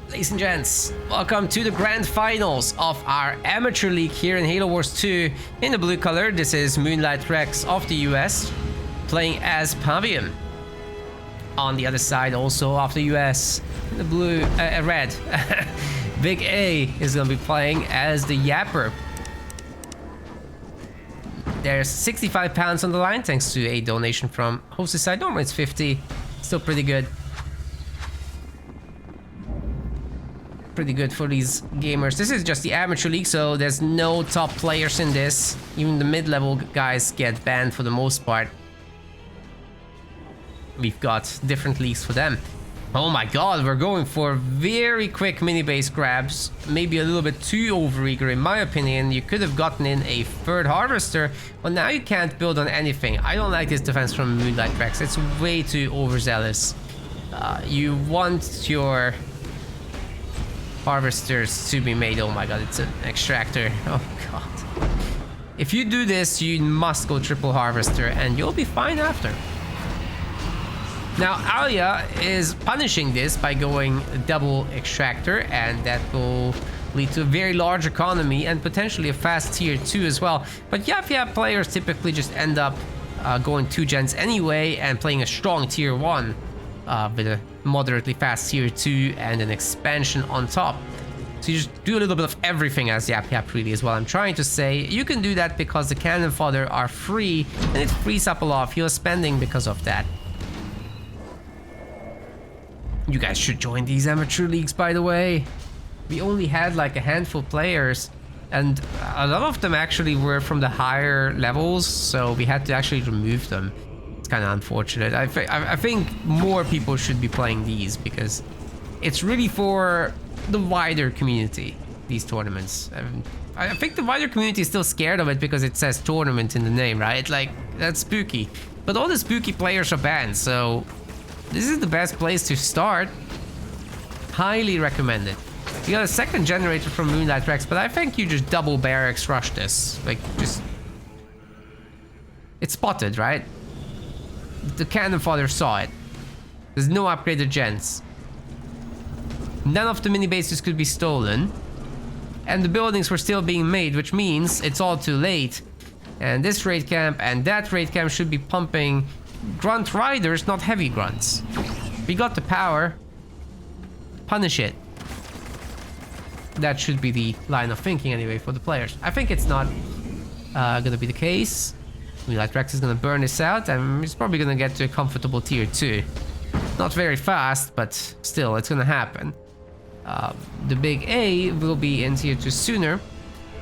Ladies and gents, welcome to the grand finals of our amateur league here in Halo Wars 2. In the blue color, this is MoonlightRex of the US, playing as Pavium. On the other side, also of the US, in the blue, red, BigA is going to be playing as the Yapper. There's 65 pounds on the line, thanks to a donation from host's side. Normally it's 50, still pretty good. Pretty good for these gamers. This is just the amateur league, so there's no top players in this. Even the mid-level guys get banned for the most part. We've got different leagues for them. Oh my god, we're going for very quick mini base grabs. Maybe a little bit too overeager in my opinion. You could have gotten in a third harvester, but now you can't build on anything. I don't like this defense from MoonlightRex. It's way too overzealous. You want your harvesters to be made. Oh my god, it's an extractor. Oh god. If you do this, you must go triple harvester and you'll be fine after. Now Alia is punishing this by going double extractor, and that will lead to a very large economy and potentially a fast tier 2 as well. But Yapp players typically just end up going 2 gens anyway and playing a strong tier 1 with a moderately fast tier 2 and an expansion on top. So you just do a little bit of everything as Yapp really is what I'm trying to say. You can do that because the cannon fodder are free, and it frees up a lot of your spending because of that. You guys should join these amateur leagues, by the way. We only had like a handful of players, and a lot of them actually were from the higher levels, so we had to actually remove them. It's kind of unfortunate. I think more people should be playing these because it's really for the wider community, these tournaments. I think the wider community is still scared of it because it says tournament in the name, right? Like, that's spooky. But all the spooky players are banned, so this is the best place to start. Highly recommended. You got a second generator from MoonlightRex, but I think you just double barracks rush this. Like, just... It's spotted, right? The cannon fodder saw it. There's no upgraded gens. None of the mini bases could be stolen. And the buildings were still being made, which means it's all too late. And this raid camp and that raid camp should be pumping grunt riders, not heavy grunts. We got the power. Punish it. That should be the line of thinking anyway for the players. I think it's not gonna be the case. MoonlightRex is gonna burn this out, and it's probably gonna get to a comfortable tier 2. Not very fast, but still, it's gonna happen. The BigA will be in tier 2 sooner,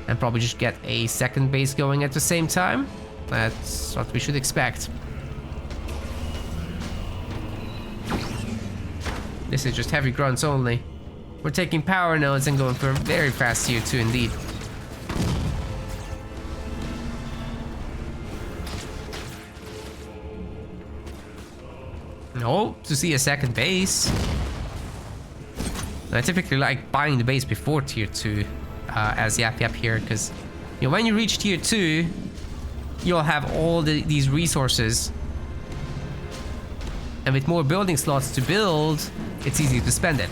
and probably just get a second base going at the same time. That's what we should expect. This is just heavy grunts only. We're taking power nodes and going for a very fast tier 2 indeed. No, to see a second base. I typically like buying the base before tier 2 as Yapp here, because you know, when you reach tier 2, you'll have all these resources. And with more building slots to build, it's easy to spend it.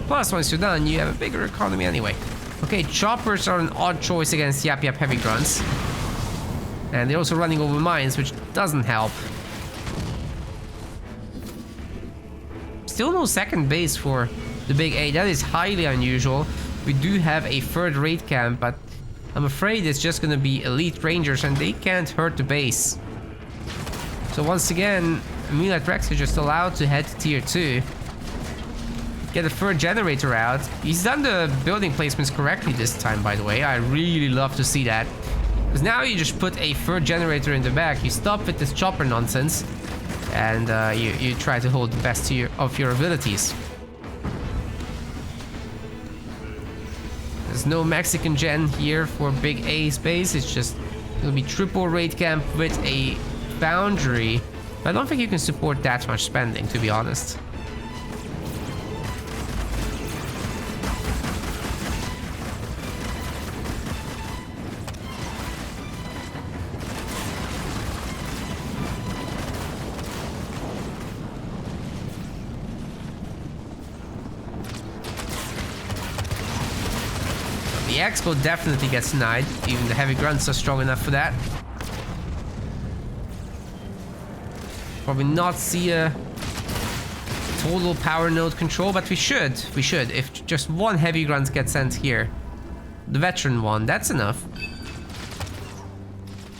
Plus, once you're done, you have a bigger economy anyway. Okay, choppers are an odd choice against Yapp heavy grunts. And they're also running over mines, which doesn't help. Still no second base for the BigA. That is highly unusual. We do have a third raid camp, but I'm afraid it's just gonna be elite rangers and they can't hurt the base. So once again, MoonlightRex is just allowed to head to tier 2. Get a third generator out. He's done the building placements correctly this time, by the way. I really love to see that. Because now you just put a third generator in the back, you stop with this chopper nonsense, and you try to hold the best of your abilities. There's no Mexican gen here for BigA space. It's just, it'll be triple raid camp with a foundry. I don't think you can support that much spending, to be honest. Expo definitely gets denied. Even the heavy grunts are strong enough for that. Probably not see a total power node control, but we should. We should. If just one heavy grunt gets sent here. The veteran one, that's enough.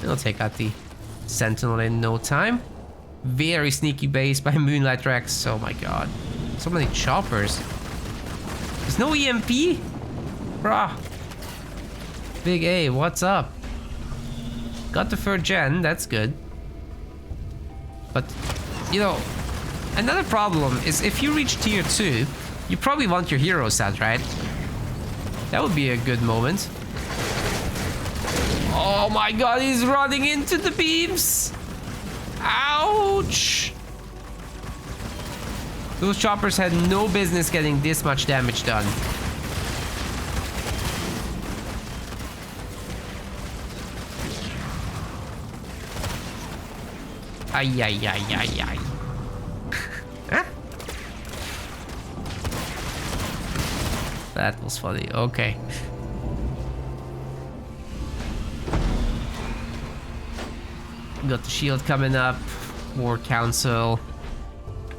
It'll take out the Sentinel in no time. Very sneaky base by MoonlightRex. Oh my god. So many choppers. There's no EMP? Bruh. BigA, what's up? Got the 3rd gen, that's good. But, you know, another problem is if you reach tier 2, you probably want your heroes out, right? That would be a good moment. Oh my god, he's running into the beams! Ouch! Those choppers had no business getting this much damage done. Ay, ay, ay, ay, ay. Huh? That was funny. Okay. Got the shield coming up. War Council.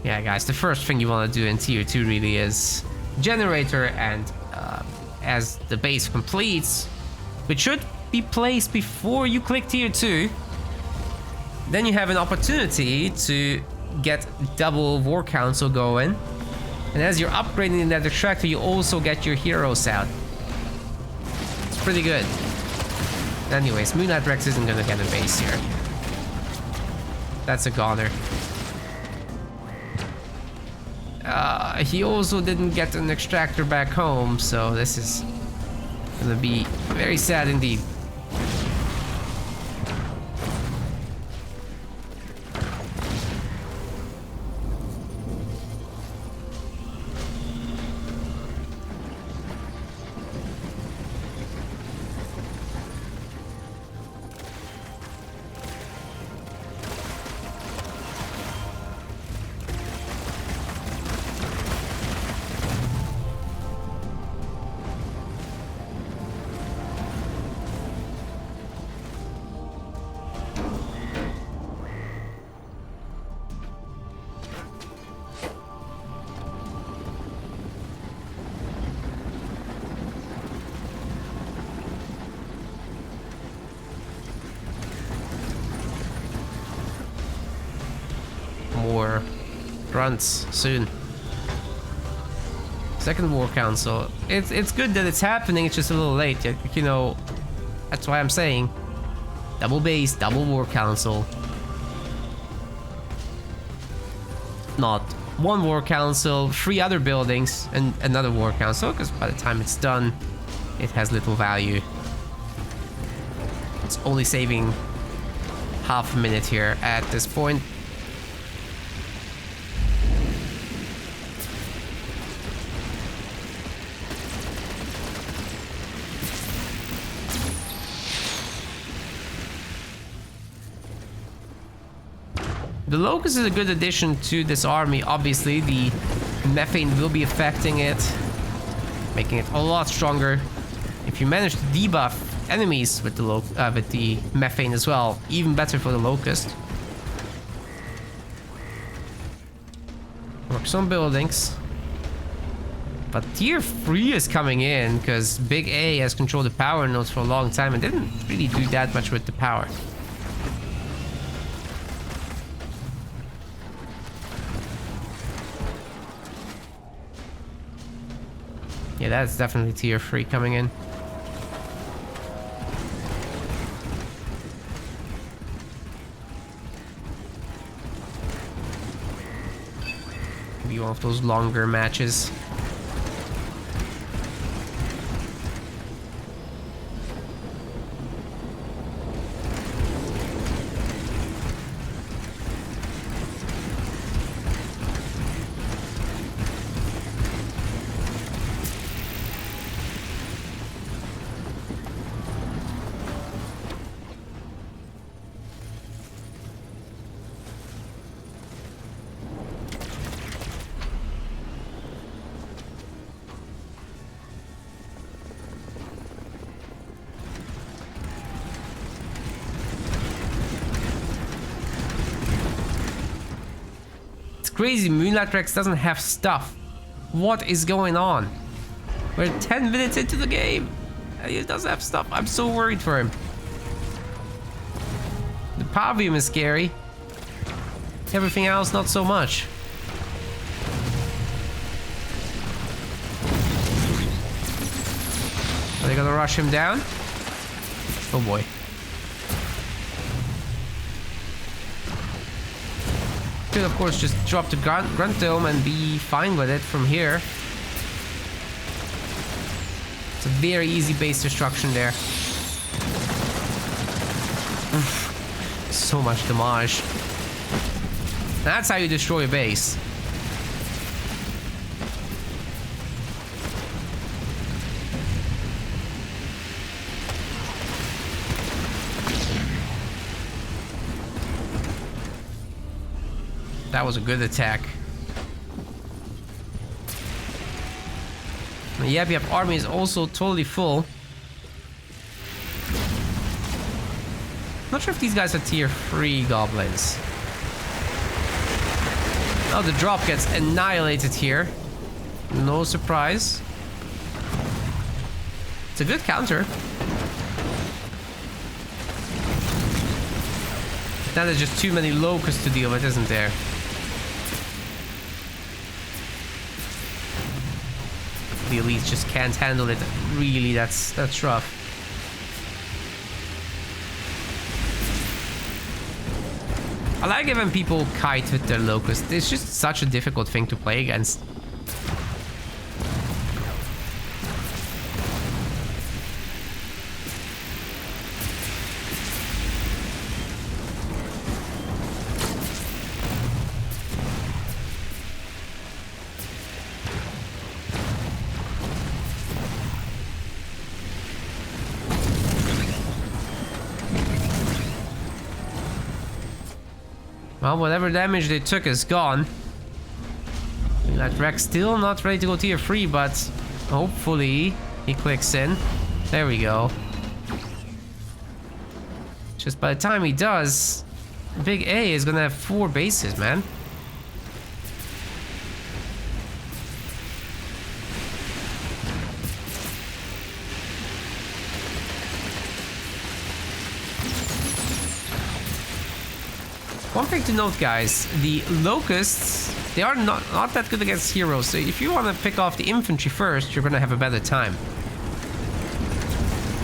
Yeah, guys, the first thing you want to do in tier 2 really is generator, and as the base completes, which should be placed before you click tier 2, then you have an opportunity to get double War Council going. And as you're upgrading that extractor, you also get your heroes out. It's pretty good. Anyways, MoonlightRex isn't gonna get a base here. That's a goner. He also didn't get an extractor back home, so this is gonna be very sad indeed. More grunts soon. Second War Council. It's good that it's happening, it's just a little late. You know, that's why I'm saying double base, double War Council. Not one War Council, 3 other buildings, and another War Council, because by the time it's done, it has little value. It's only saving half a minute here at this point. The Locust is a good addition to this army. Obviously, the methane will be affecting it, making it a lot stronger. If you manage to debuff enemies with the methane as well, even better for the Locust. Work some buildings. But tier 3 is coming in because BigA has controlled the power nodes for a long time and didn't really do that much with the power. Yeah, that's definitely tier 3 coming in. Maybe one of those longer matches. crazy. MoonlightRex doesn't have stuff. What is going on? We're 10 minutes into the game. And he doesn't have stuff. I'm so worried for him. The Pavium is scary. Everything else, not so much. Are they gonna rush him down? Oh boy. Could of course just drop the grunt dome and be fine with it from here. It's a very easy base destruction there. Oof. So much damage. That's how you destroy a base. That was a good attack. The Yapp army is also totally full. Not sure if these guys are tier 3 goblins. Oh, the drop gets annihilated here. No surprise. It's a good counter. Now there's just too many locusts to deal with, isn't there? The elites just can't handle it. Really, that's rough. I like it when people kite with their locusts. It's just such a difficult thing to play against. Well, whatever damage they took is gone. MoonlightRex still not ready to go tier 3, but hopefully he clicks in. There we go. Just by the time he does, BigA is gonna have 4 bases, man. One thing to note, guys, the locusts, they are not that good against heroes, so if you want to pick off the infantry first, you're going to have a better time.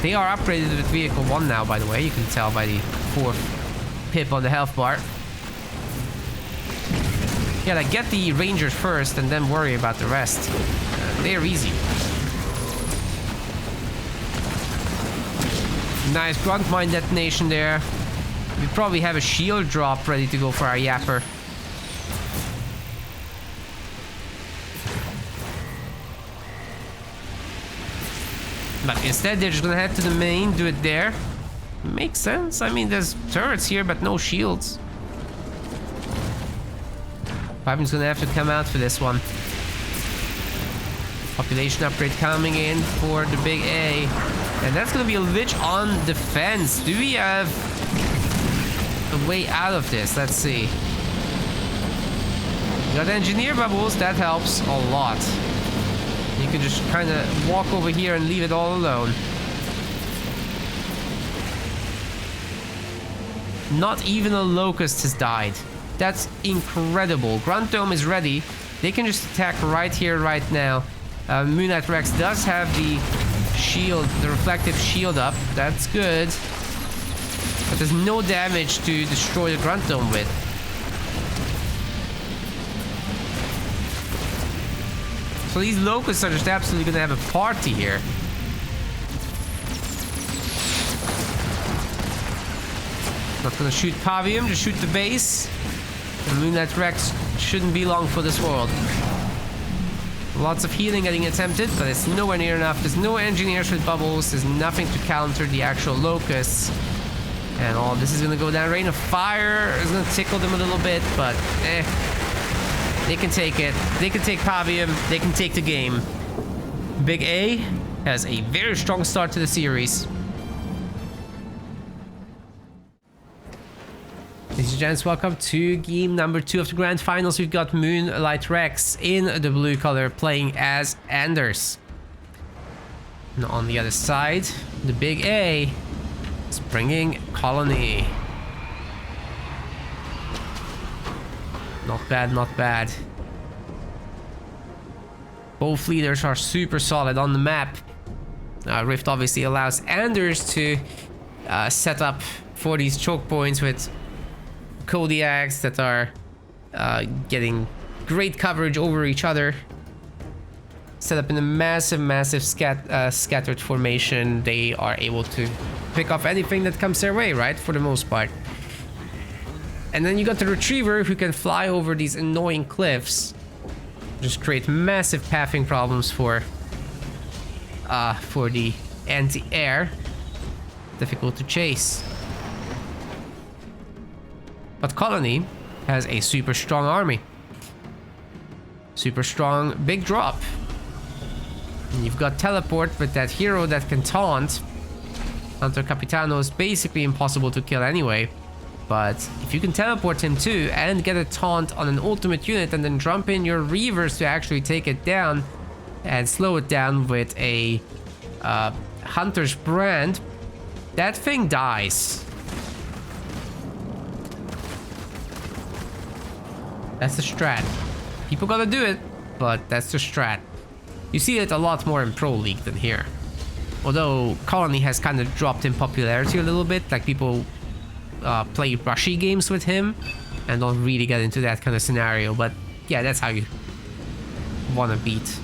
They are upgraded with vehicle 1 now, by the way. You can tell by the 4th pip on the health bar. Yeah, like get the rangers first and then worry about the rest. They're easy. Nice grunt mine detonation there. We probably have a shield drop ready to go for our Yapper. But instead they're just gonna head to the main, do it there. Makes sense. I mean, there's turrets here, but no shields. Pavium's gonna have to come out for this one. Population upgrade coming in for the BigA. And that's gonna be a Lich on defense. Do we have a way out of this? Let's see. Got engineer bubbles, that helps a lot. You can just kind of walk over here and leave it all alone. Not even a locust has died. That's incredible. Grunt Dome is ready. They can just attack right here, right now. MoonlightRex does have the shield, the reflective shield up. That's good. But there's no damage to destroy the Grunt Dome with. So these locusts are just absolutely gonna have a party here. Not gonna shoot Pavium, just shoot the base. And MoonlightRex shouldn't be long for this world. Lots of healing getting attempted, but it's nowhere near enough. There's no engineers with bubbles. There's nothing to counter the actual locusts. And all this is gonna go down. Rain of Fire is gonna tickle them a little bit, but they can take it. They can take Pavium. They can take the game. BigA has a very strong start to the series. Ladies and gents, welcome to game number 2 of the grand finals. We've got MoonlightRex in the blue color playing as Anders. And on the other side, the BigA is bringing Colony. Not bad, not bad. Both leaders are super solid on the map. Rift obviously allows Anders to set up for these choke points with Kodiaks that are getting great coverage over each other. Set up in a massive scattered formation. They are able to pick off anything that comes their way, right? For the most part. And then you got the Retriever who can fly over these annoying cliffs. Just create massive pathing problems for the anti-air. Difficult to chase. But Colony has a super strong army. Super strong big drop. And you've got Teleport with that hero that can taunt. Hunter Capitano is basically impossible to kill anyway. But if you can teleport him too and get a taunt on an ultimate unit and then jump in your Reavers to actually take it down and slow it down with a Hunter's Brand, that thing dies. That's the strat. People gotta do it, but that's the strat. You see it a lot more in Pro League than here. Although Colony has kind of dropped in popularity a little bit, like people play rushy games with him and don't really get into that kind of scenario. But yeah, that's how you want to beat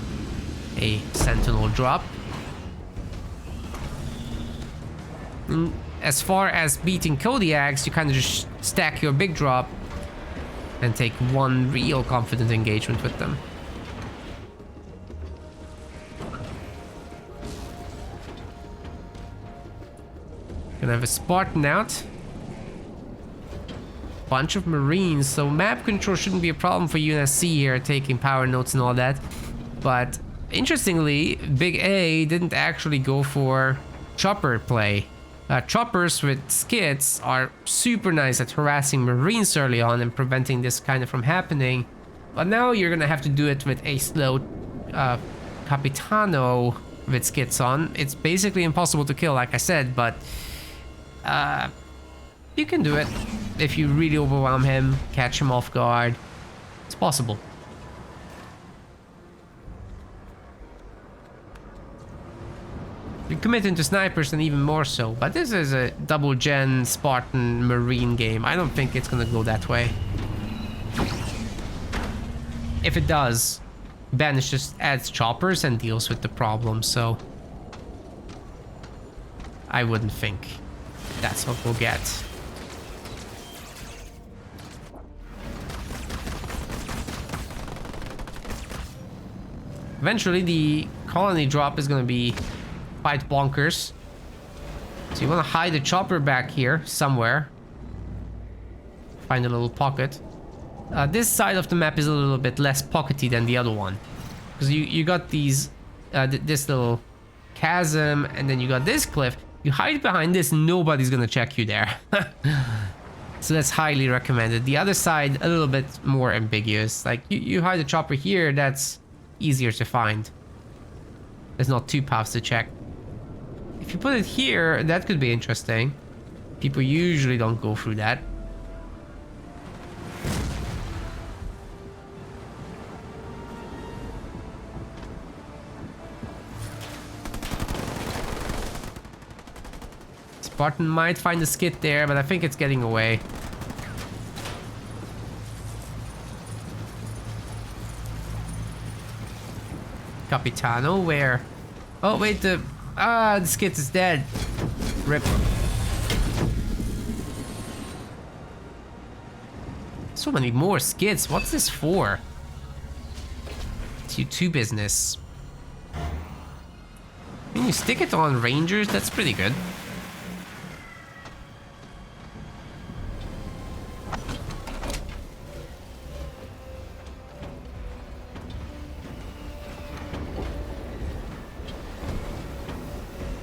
a Sentinel drop. As far as beating Kodiaks, you kind of just stack your big drop and take one real confident engagement with them. Gonna have a Spartan out. Bunch of Marines, so map control shouldn't be a problem for UNSC here, taking power notes and all that. But interestingly, BigA didn't actually go for chopper play. Choppers with skits are super nice at harassing Marines early on and preventing this kind of from happening. But now you're gonna have to do it with a slow Capitano with skits on. It's basically impossible to kill, like I said, but you can do it if you really overwhelm him, catch him off guard. It's possible. You commit into snipers, then even more so. But this is a double gen Spartan Marine game. I don't think it's gonna go that way. If it does, Banish just adds choppers and deals with the problem, so I wouldn't think that's what we'll get. Eventually, the Colony drop is gonna be quite bonkers. So you want to hide the chopper back here somewhere. Find a little pocket. This side of the map is a little bit less pockety than the other one, because you got these this little chasm, and then you got this cliff. You hide behind this, nobody's gonna check you there. So that's highly recommended. The other side, a little bit more ambiguous. Like you hide the chopper here, that's easier to find. There's not two paths to check. If you put it here, that could be interesting. People usually don't go through that. Spartan might find a skit there, but I think it's getting away. Capitano, where? Oh wait, the skit is dead. Rip. So many more skits. What's this for? T2 business. When you stick it on Rangers, that's pretty good.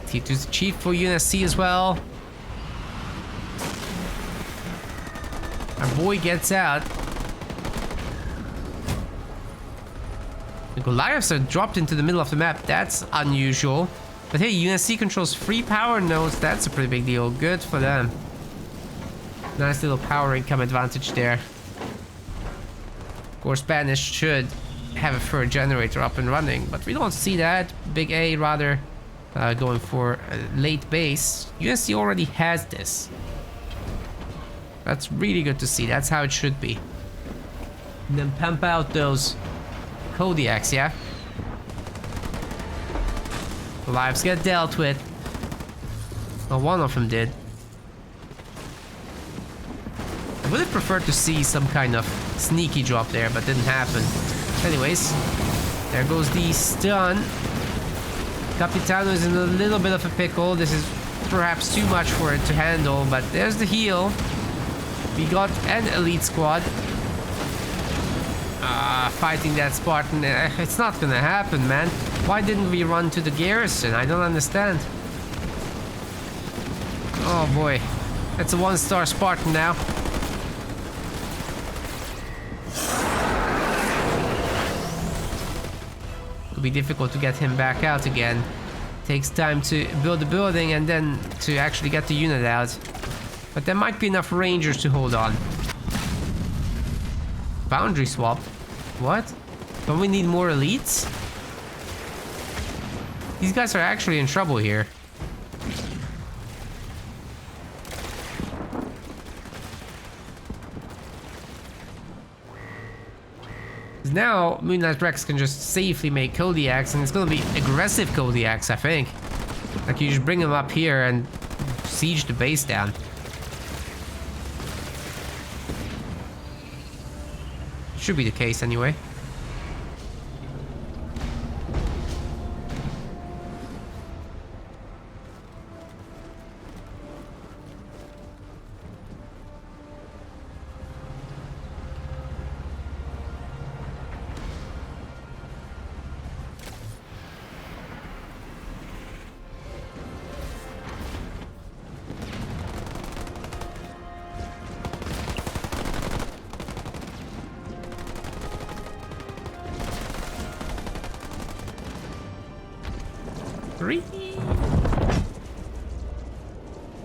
T2's cheap for UNSC as well. boy gets out. The Goliaths are dropped into the middle of the map. That's unusual. But hey, UNSC controls 3 power nodes. That's a pretty big deal. Good for them. Nice little power income advantage there. Of course, Spanish should have a third generator up and running, but we don't see that. BigA rather going for a late base. UNSC already has this. That's really good to see. That's how it should be. And then pump out those Kodiaks, yeah? Lives get dealt with. Well, one of them did. I would have preferred to see some kind of sneaky drop there, but didn't happen. Anyways, there goes the stun. Capitano is in a little bit of a pickle. This is perhaps too much for it to handle, but there's the heal. We got an elite squad. Fighting that Spartan. It's not gonna happen, man. Why didn't we run to the garrison? I don't understand. Oh boy. That's a 1-star Spartan now. It'll be difficult to get him back out again. Takes time to build the building and then to actually get the unit out. But there might be enough rangers to hold on. Boundary swap? What? Don't we need more elites? These guys are actually in trouble here. Now, MoonlightRex can just safely make Kodiaks, and it's gonna be aggressive Kodiaks, I think. Like, you just bring them up here and siege the base down. Should be the case anyway.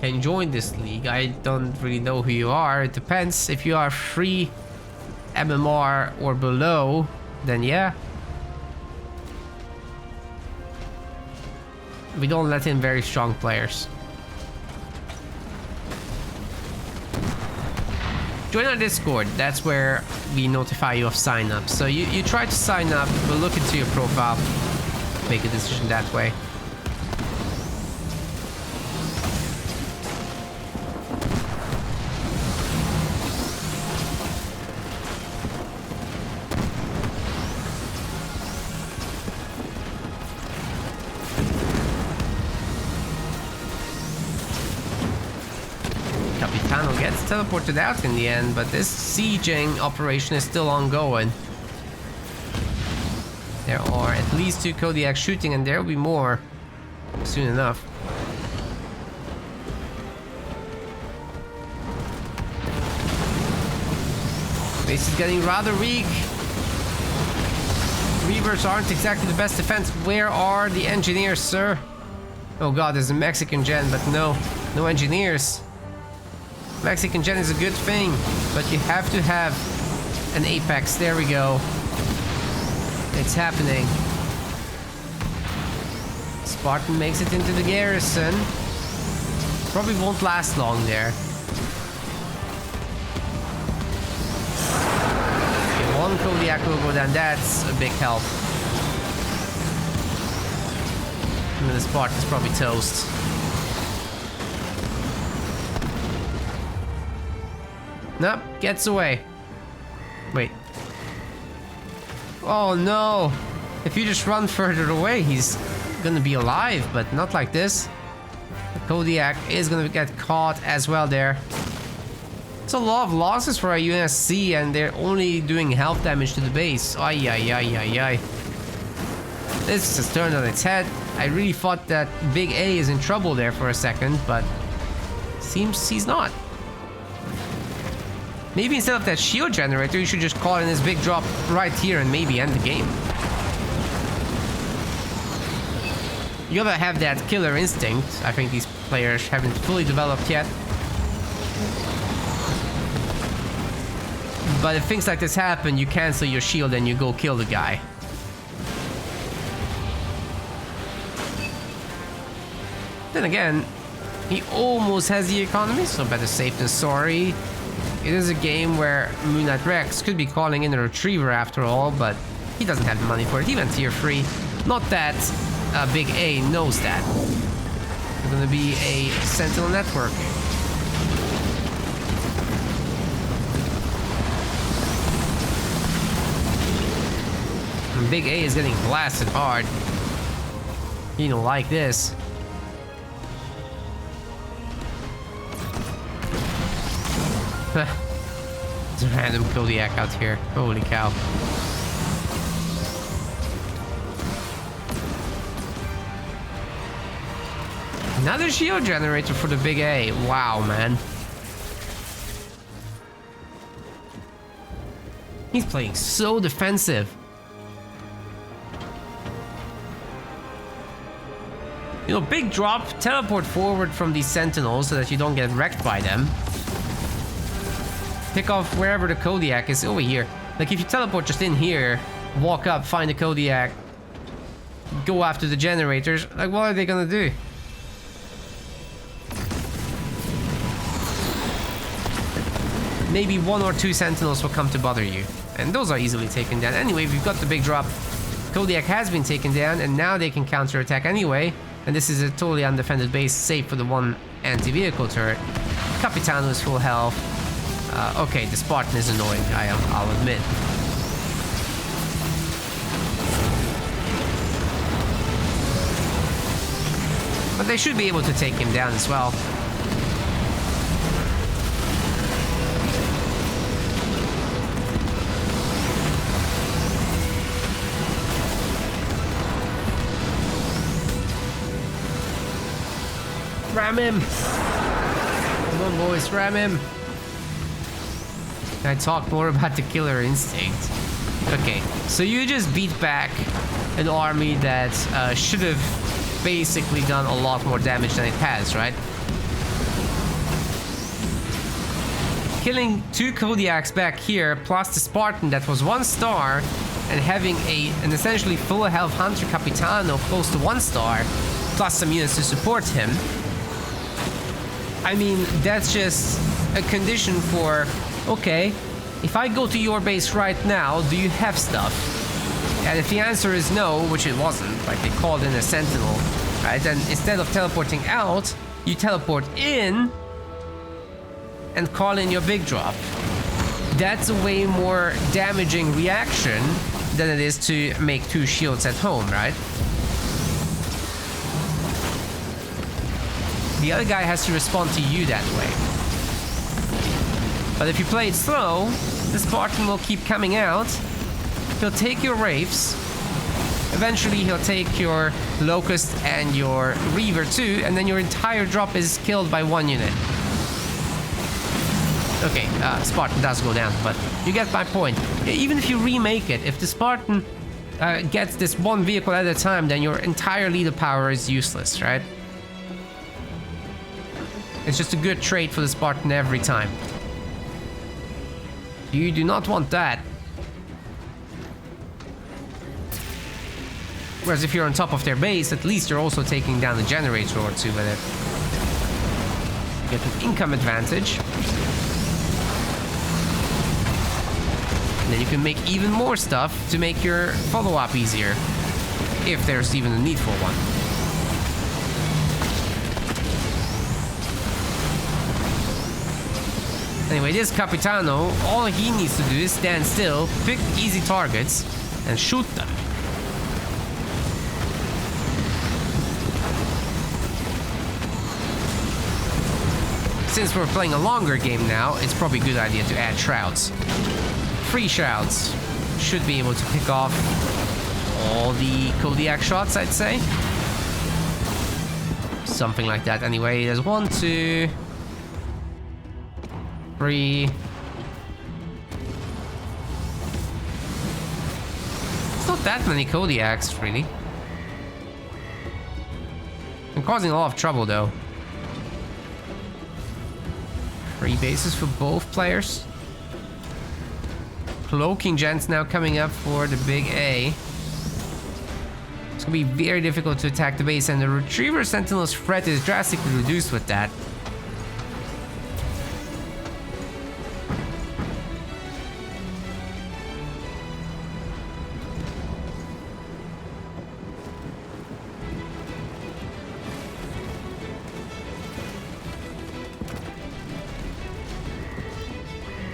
Can join this league. I don't really know who you are. It depends. If you are free MMR or below, then yeah. We don't let in very strong players. Join our Discord. That's where we notify you of sign up. So you try to sign up, we'll look into your profile, make a decision that way. Gets teleported out in the end, but this sieging operation is still ongoing. There are at least 2 Kodiaks shooting, and there will be more soon enough. Base is getting rather weak. Reavers aren't exactly the best defense. Where are the engineers, sir? Oh god, there's a Mexican gen, but no engineers. Mexican gen is a good thing, but you have to have an Apex. There we go. It's happening. Spartan makes it into the garrison. Probably won't last long there. Okay, 1 Kodiak will go down. That's a big help. And the Spartan's probably toast. Nope, gets away. Wait. Oh no! If you just run further away, he's gonna be alive, but not like this. The Kodiak is gonna get caught as well there. It's a lot of losses for a UNSC, and they're only doing health damage to the base. Ay, ay, ay, ay, ay. This just turned on its head. I really thought that BigA is in trouble there for a second, but seems he's not. Maybe instead of that shield generator, you should just call in his big drop right here and maybe end the game. You gotta have that killer instinct. I think these players haven't fully developed yet. But if things like this happen, you cancel your shield and you go kill the guy. Then again, he almost has the economy, so better safe than sorry. It is a game where MoonlightRex could be calling in a retriever after all, but he doesn't have the money for it. He went tier 3. Not that BigA knows that. It's gonna be a Sentinel network. And BigA is getting blasted hard. You don't like this. There's a random Kodiak out here. Holy cow. Another shield generator for the BigA. Wow, man. He's playing so defensive. You know, big drop, teleport forward from these sentinels so that you don't get wrecked by them. Pick off wherever the Kodiak is over here. Like if you teleport just in here, walk up, find the Kodiak, go after the generators, like what are they gonna do? Maybe 1 or 2 sentinels will come to bother you. And those are easily taken down. Anyway, we've got the big drop. Kodiak has been taken down and now they can counterattack anyway. And this is a totally undefended base, save for the one anti-vehicle turret. Capitano is full health. Okay, the Spartan is annoying, I'll admit. But they should be able to take him down as well. Ram him! Come on, boys, ram him! Can I talk more about the killer instinct? Okay, so you just beat back an army that should have basically done a lot more damage than it has, right? Killing 2 Kodiaks back here, plus the Spartan that was 1 star, and having an essentially full health Hunter Capitano close to 1 star, plus some units to support him. I mean, that's just a condition for, okay, if I go to your base right now, do you have stuff? And if the answer is no, which it wasn't, like they called in a sentinel, right? And instead of teleporting out, you teleport in and call in your big drop. That's a way more damaging reaction than it is to make 2 shields at home, right? The other guy has to respond to you that way. But if you play it slow, the Spartan will keep coming out. He'll take your Wraiths. Eventually he'll take your Locust and your Reaver too, and then your entire drop is killed by 1 unit. Okay, Spartan does go down, but you get my point. Even if you remake it, if the Spartan gets this 1 vehicle at a time, then your entire leader power is useless, right? It's just a good trait for the Spartan every time. You do not want that. Whereas if you're on top of their base, at least you're also taking down a generator or 2 with it. You get an income advantage. And then you can make even more stuff to make your follow-up easier. If there's even a need for one. Anyway, this Capitano, all he needs to do is stand still, pick easy targets, and shoot them. Since we're playing a longer game now, it's probably a good idea to add shrouds. 3 shrouds should be able to pick off all the Kodiak shots, I'd say. Something like that. Anyway, there's 1, 2... 3, It's not that many Kodiaks, really. I'm causing a lot of trouble, though. 3 bases for both players. Cloaking gens now coming up for the big A. It's gonna be very difficult to attack the base, and the Retriever Sentinel's threat is drastically reduced with that.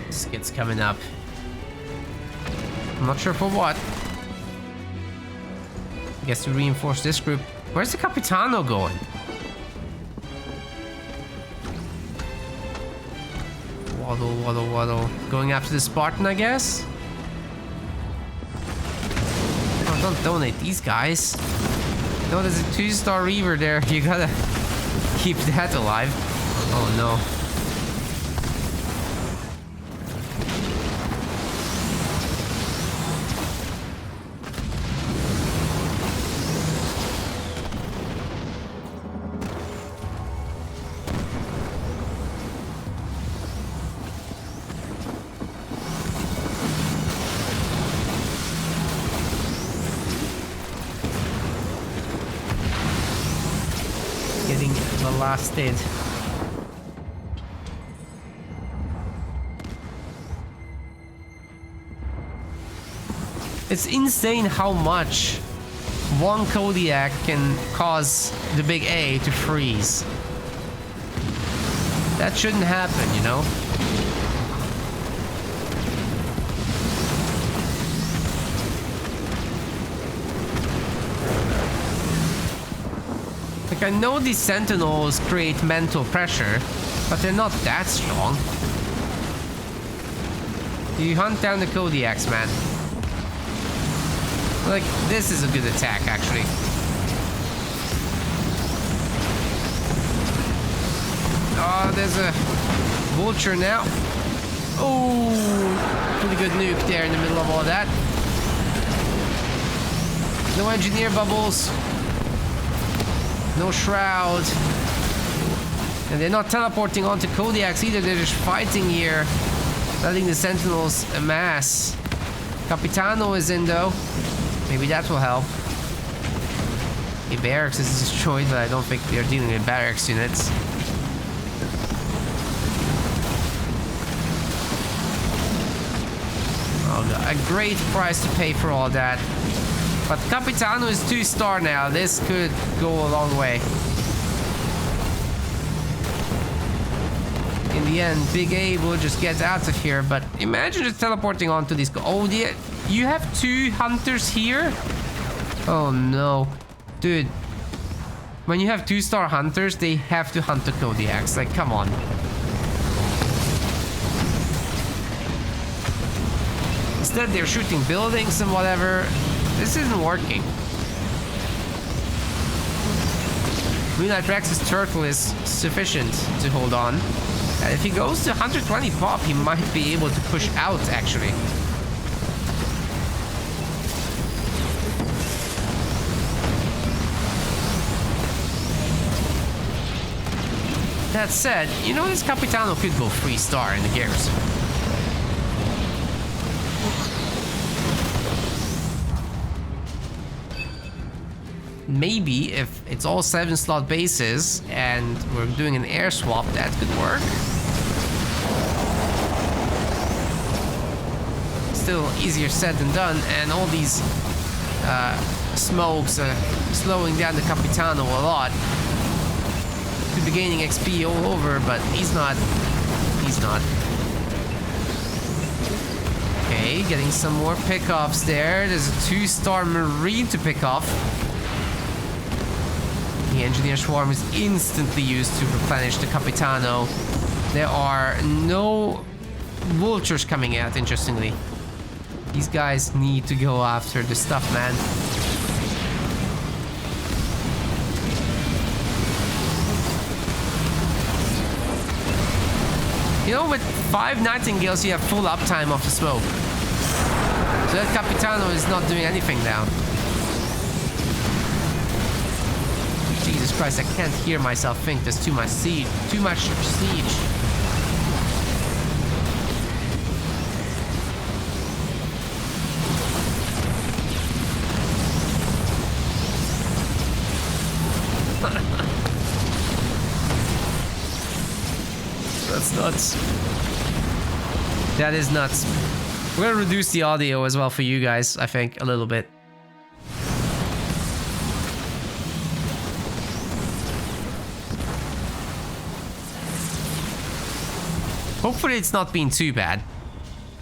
Skid's coming up. I'm not sure for what. I guess to reinforce this group. Where's the Capitano going? Waddle, waddle, waddle. Going after the Spartan, I guess? Oh, don't donate these guys. No, there's a 2-star Reaver there. You gotta keep that alive. Oh no. Getting blasted. It's insane how much one Kodiak can cause the big A to freeze. That shouldn't happen, you know? Like, I know these Sentinels create mental pressure, but they're not that strong. You hunt down the Kodiaks, man. Like, this is a good attack, actually. Oh, there's a vulture now. Oh, pretty good nuke there in the middle of all that. No engineer bubbles. No shroud. And they're not teleporting onto Kodiaks either. They're just fighting here, letting the Sentinels amass. Capitano is in, though. Maybe that will help. A barracks is destroyed, but I don't think they're dealing with barracks units. Oh, God. A great price to pay for all that. But Capitano is 2-star now. This could go a long way. In the end, Big A will just get out of here. But imagine just teleporting onto these. Oh, you have 2 hunters here? Oh no. Dude. When you have 2-star hunters, they have to hunt the Kodiaks. Like, come on. Instead, they're shooting buildings and whatever. This isn't working. MoonlightRex's turtle is sufficient to hold on. And if he goes to 120 pop, he might be able to push out, actually. That said, you know, this Capitano could go 3-star in the garrison. Maybe if it's all 7-slot bases and we're doing an air swap, that could work. Still easier said than done, and all these smokes are slowing down the Capitano a lot. Could be gaining XP all over, but he's not. He's not. Okay, getting some more pickoffs there. There's a 2-star Marine to pick off. The Engineer Swarm is instantly used to replenish the Capitano. There are no vultures coming out, interestingly. These guys need to go after the stuff, man. You know, with 5 Nightingales, you have full uptime of the smoke. So that Capitano is not doing anything now. Jesus Christ, I can't hear myself think. There's too much siege. Too much siege. That's nuts. That is nuts. We're gonna reduce the audio as well for you guys, I think, a little bit. Hopefully it's not been too bad.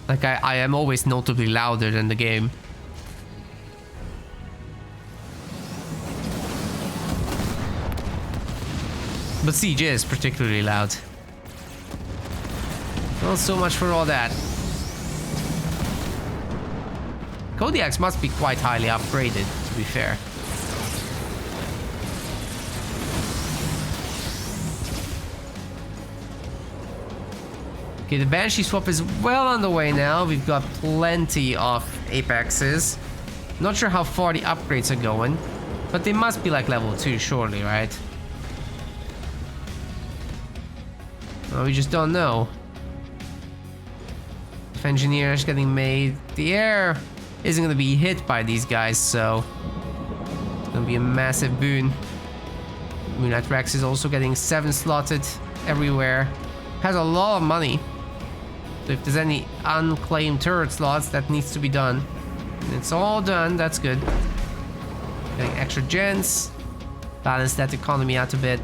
Like, I am always notably louder than the game. But Siege is particularly loud. Not so much for all that. Kodiaks must be quite highly upgraded, to be fair. Okay, the Banshee swap is well on the way now. We've got plenty of Apexes. Not sure how far the upgrades are going, but they must be like level 2 surely, right? Oh, we just don't know. If engineers getting made, the air isn't going to be hit by these guys, so it's going to be a massive boon. MoonlightRex is also getting 7 slotted everywhere. Has a lot of money. So if there's any unclaimed turret slots, that needs to be done. And it's all done, that's good. Getting extra gens. Balance that economy out a bit.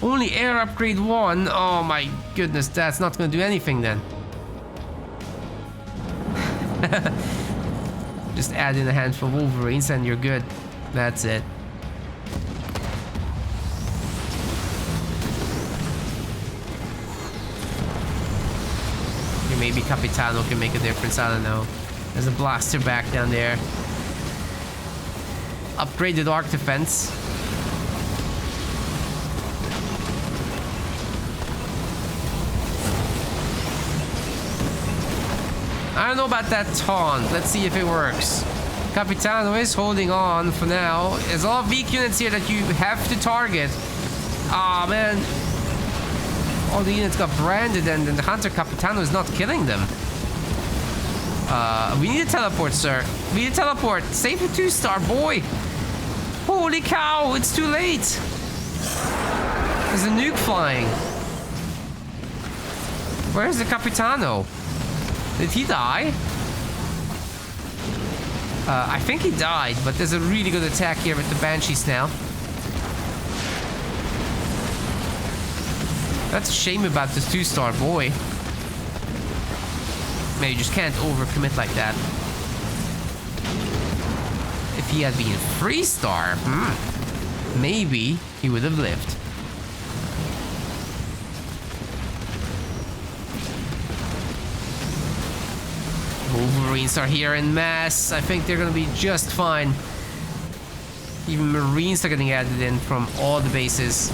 Only air upgrade 1. Oh my goodness, that's not going to do anything then. Just add in a handful of Wolverines and you're good. That's it. Okay, maybe Capitano can make a difference, I don't know. There's a blaster back down there. Upgraded arc defense. I don't know about that taunt. Let's see if it works. Capitano is holding on for now. There's a lot of weak units here that you have to target. Ah, man. All the units got branded and the Hunter Capitano is not killing them. We need a teleport, sir. We need a teleport. Save the 2-star, boy. Holy cow, it's too late. There's a nuke flying. Where's the Capitano? Did he die? I think he died, but there's a really good attack here with the Banshees now. That's a shame about this 2-star boy. Man, you just can't overcommit like that. If he had been 3-star, maybe he would have lived. Wolverines are here en masse. I think they're gonna be just fine. Even Marines are getting added in from all the bases.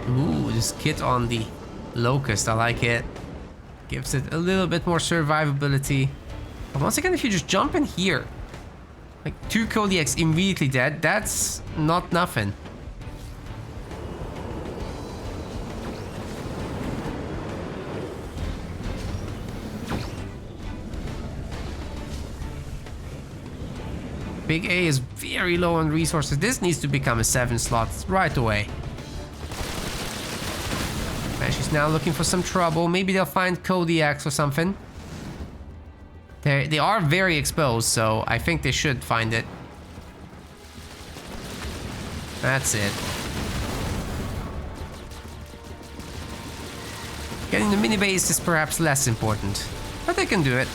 Ooh, this kit on the Locust, I like it. Gives it a little bit more survivability. But once again, if you just jump in here, like 2 Kodiaks immediately dead, that's not nothing. BigA is very low on resources. This needs to become a 7 slot right away. She's now looking for some trouble. Maybe they'll find Kodiaks or something. They are very exposed, so I think they should find it. That's it. Getting the mini base is perhaps less important, but they can do it.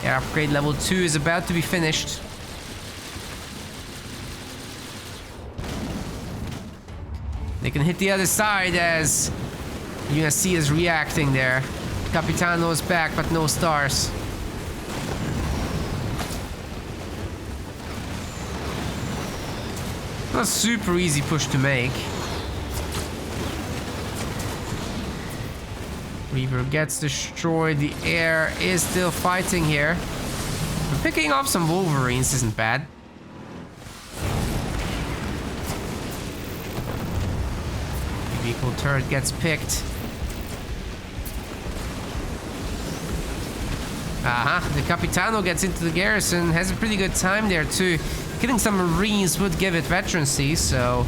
Air upgrade level 2 is about to be finished. They can hit the other side as USC is reacting there. Capitano is back, but no stars. Not a super easy push to make. Reaver gets destroyed. The air is still fighting here. But picking up some Wolverines isn't bad. Vehicle turret gets picked. The Capitano gets into the garrison. Has a pretty good time there too. Killing some Marines would give it veterancy, so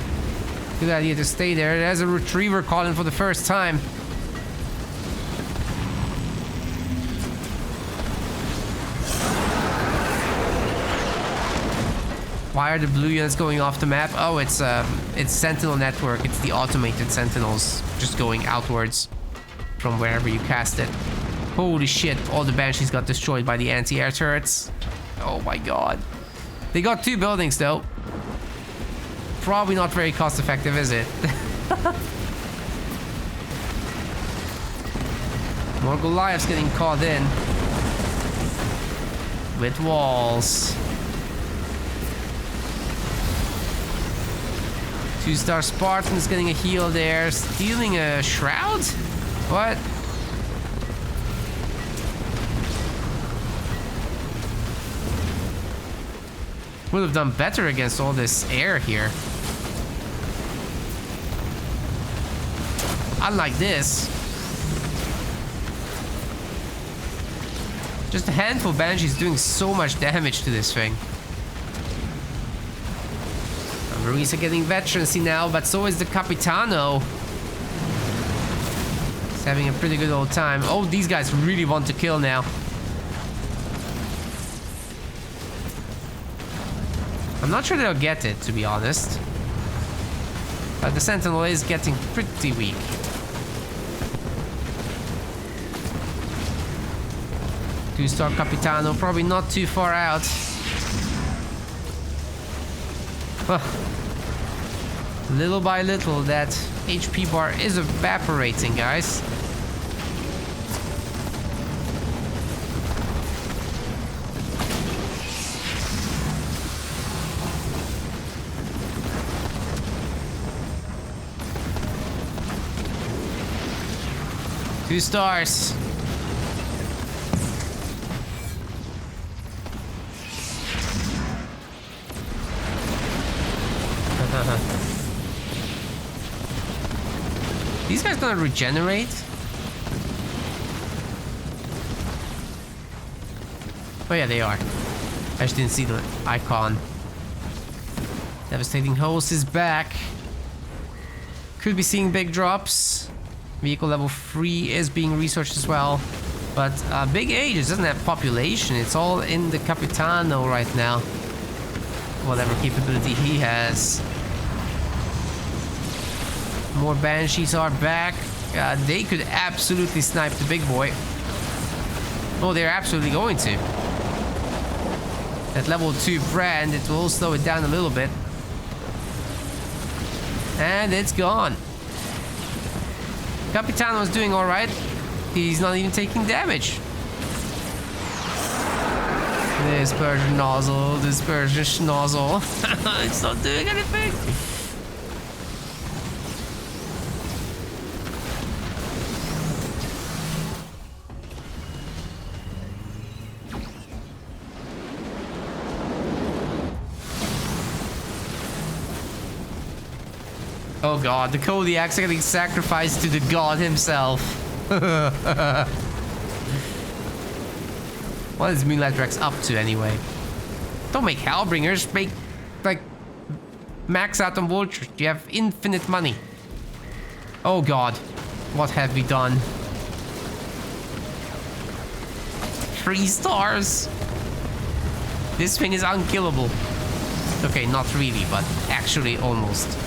good idea to stay there. There's a retriever calling for the first time. Why are the blue units going off the map? Oh, it's Sentinel network. It's the automated Sentinels just going outwards from wherever you cast it. Holy shit, all the Banshees got destroyed by the anti-air turrets. Oh my god. They got 2 buildings though. Probably not very cost effective, is it? More Goliaths getting caught in. With walls. 2-star Spartan's getting a heal there. Stealing a shroud? What? Would have done better against all this air here. Unlike this. Just a handful of Banshees doing so much damage to this thing. Marines are getting veterancy now, but so is the Capitano. He's having a pretty good old time. Oh, these guys really want to kill now. I'm not sure they'll get it, to be honest. But the Sentinel is getting pretty weak. Two-star Capitano, probably not too far out. Little by little, that HP bar is evaporating, guys. Two stars. These guys gonna regenerate? Oh yeah, they are. I just didn't see the icon. Devastating Host is back. Could be seeing big drops. Vehicle level 3 is being researched as well. But BigA just doesn't have population. It's all in the Capitano right now. Whatever capability he has. More Banshees are back. They could absolutely snipe the big boy. Oh, they're absolutely going to. At level 2 brand, it will slow it down a little bit. And it's gone. Capitano is doing alright. He's not even taking damage. Dispersion nozzle, dispersion schnozzle. It's not doing anything. Oh god, the Kodiaks are getting sacrificed to the god himself. What is MoonlightRex up to anyway? Don't make Hellbringers, make, like, max out on Vultures. You have infinite money. Oh god, what have we done? 3 stars? This thing is unkillable. Okay, not really, but actually almost.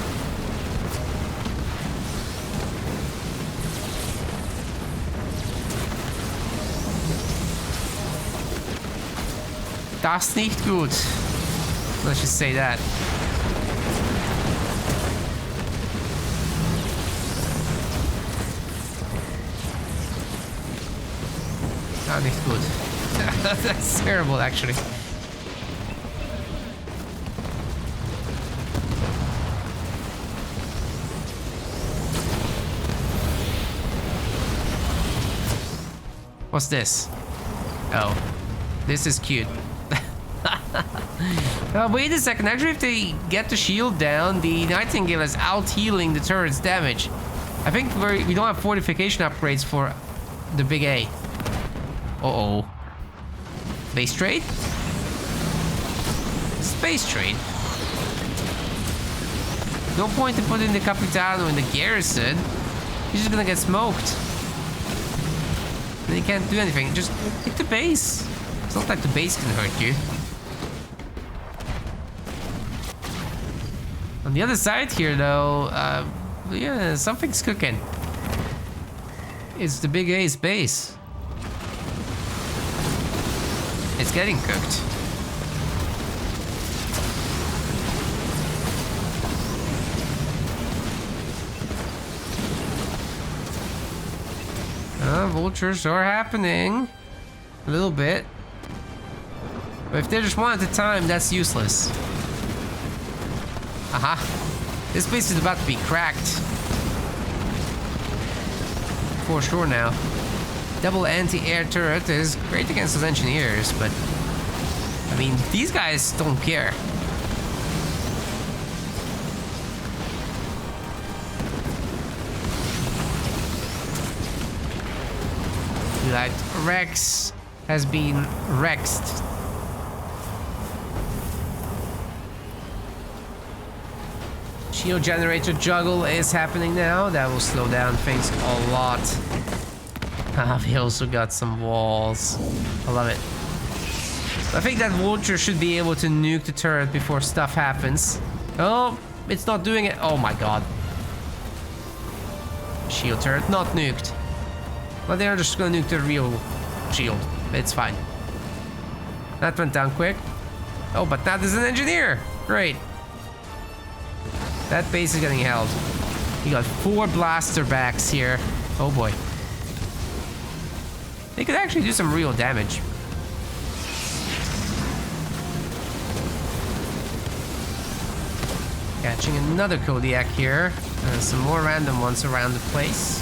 Das nicht gut. Let's just say that. Ah, nicht gut. That's terrible, actually. What's this? Oh, this is cute. Wait a second, actually if they get the shield down, the Nightingale is out-healing the turret's damage. I think we don't have fortification upgrades for the BigA. Uh-oh. Base trade? Space trade? No point in putting the Capitano in the garrison. He's just gonna get smoked. And he can't do anything. Just hit the base. It's not like the base can hurt you. On the other side here, though, yeah, something's cooking. It's the Big A's base. It's getting cooked. Vultures are happening. A little bit. But if they're just one at a time, that's useless. Aha. This place is about to be cracked. For sure now. Double anti-air turret is great against those engineers, but... I mean, these guys don't care. MoonlightRex has been rexed. Shield generator juggle is happening now. That will slow down things a lot. We also got some walls. I love it. I think that vulture should be able to nuke the turret before stuff happens. Oh, it's not doing it. Oh my god. Shield turret not nuked. But they're just gonna nuke the real shield. It's fine. That went down quick. Oh, but now there's an engineer. Great. That base is getting held. We got 4 blaster backs here. Oh boy. They could actually do some real damage. Catching another Kodiak here. And some more random ones around the place.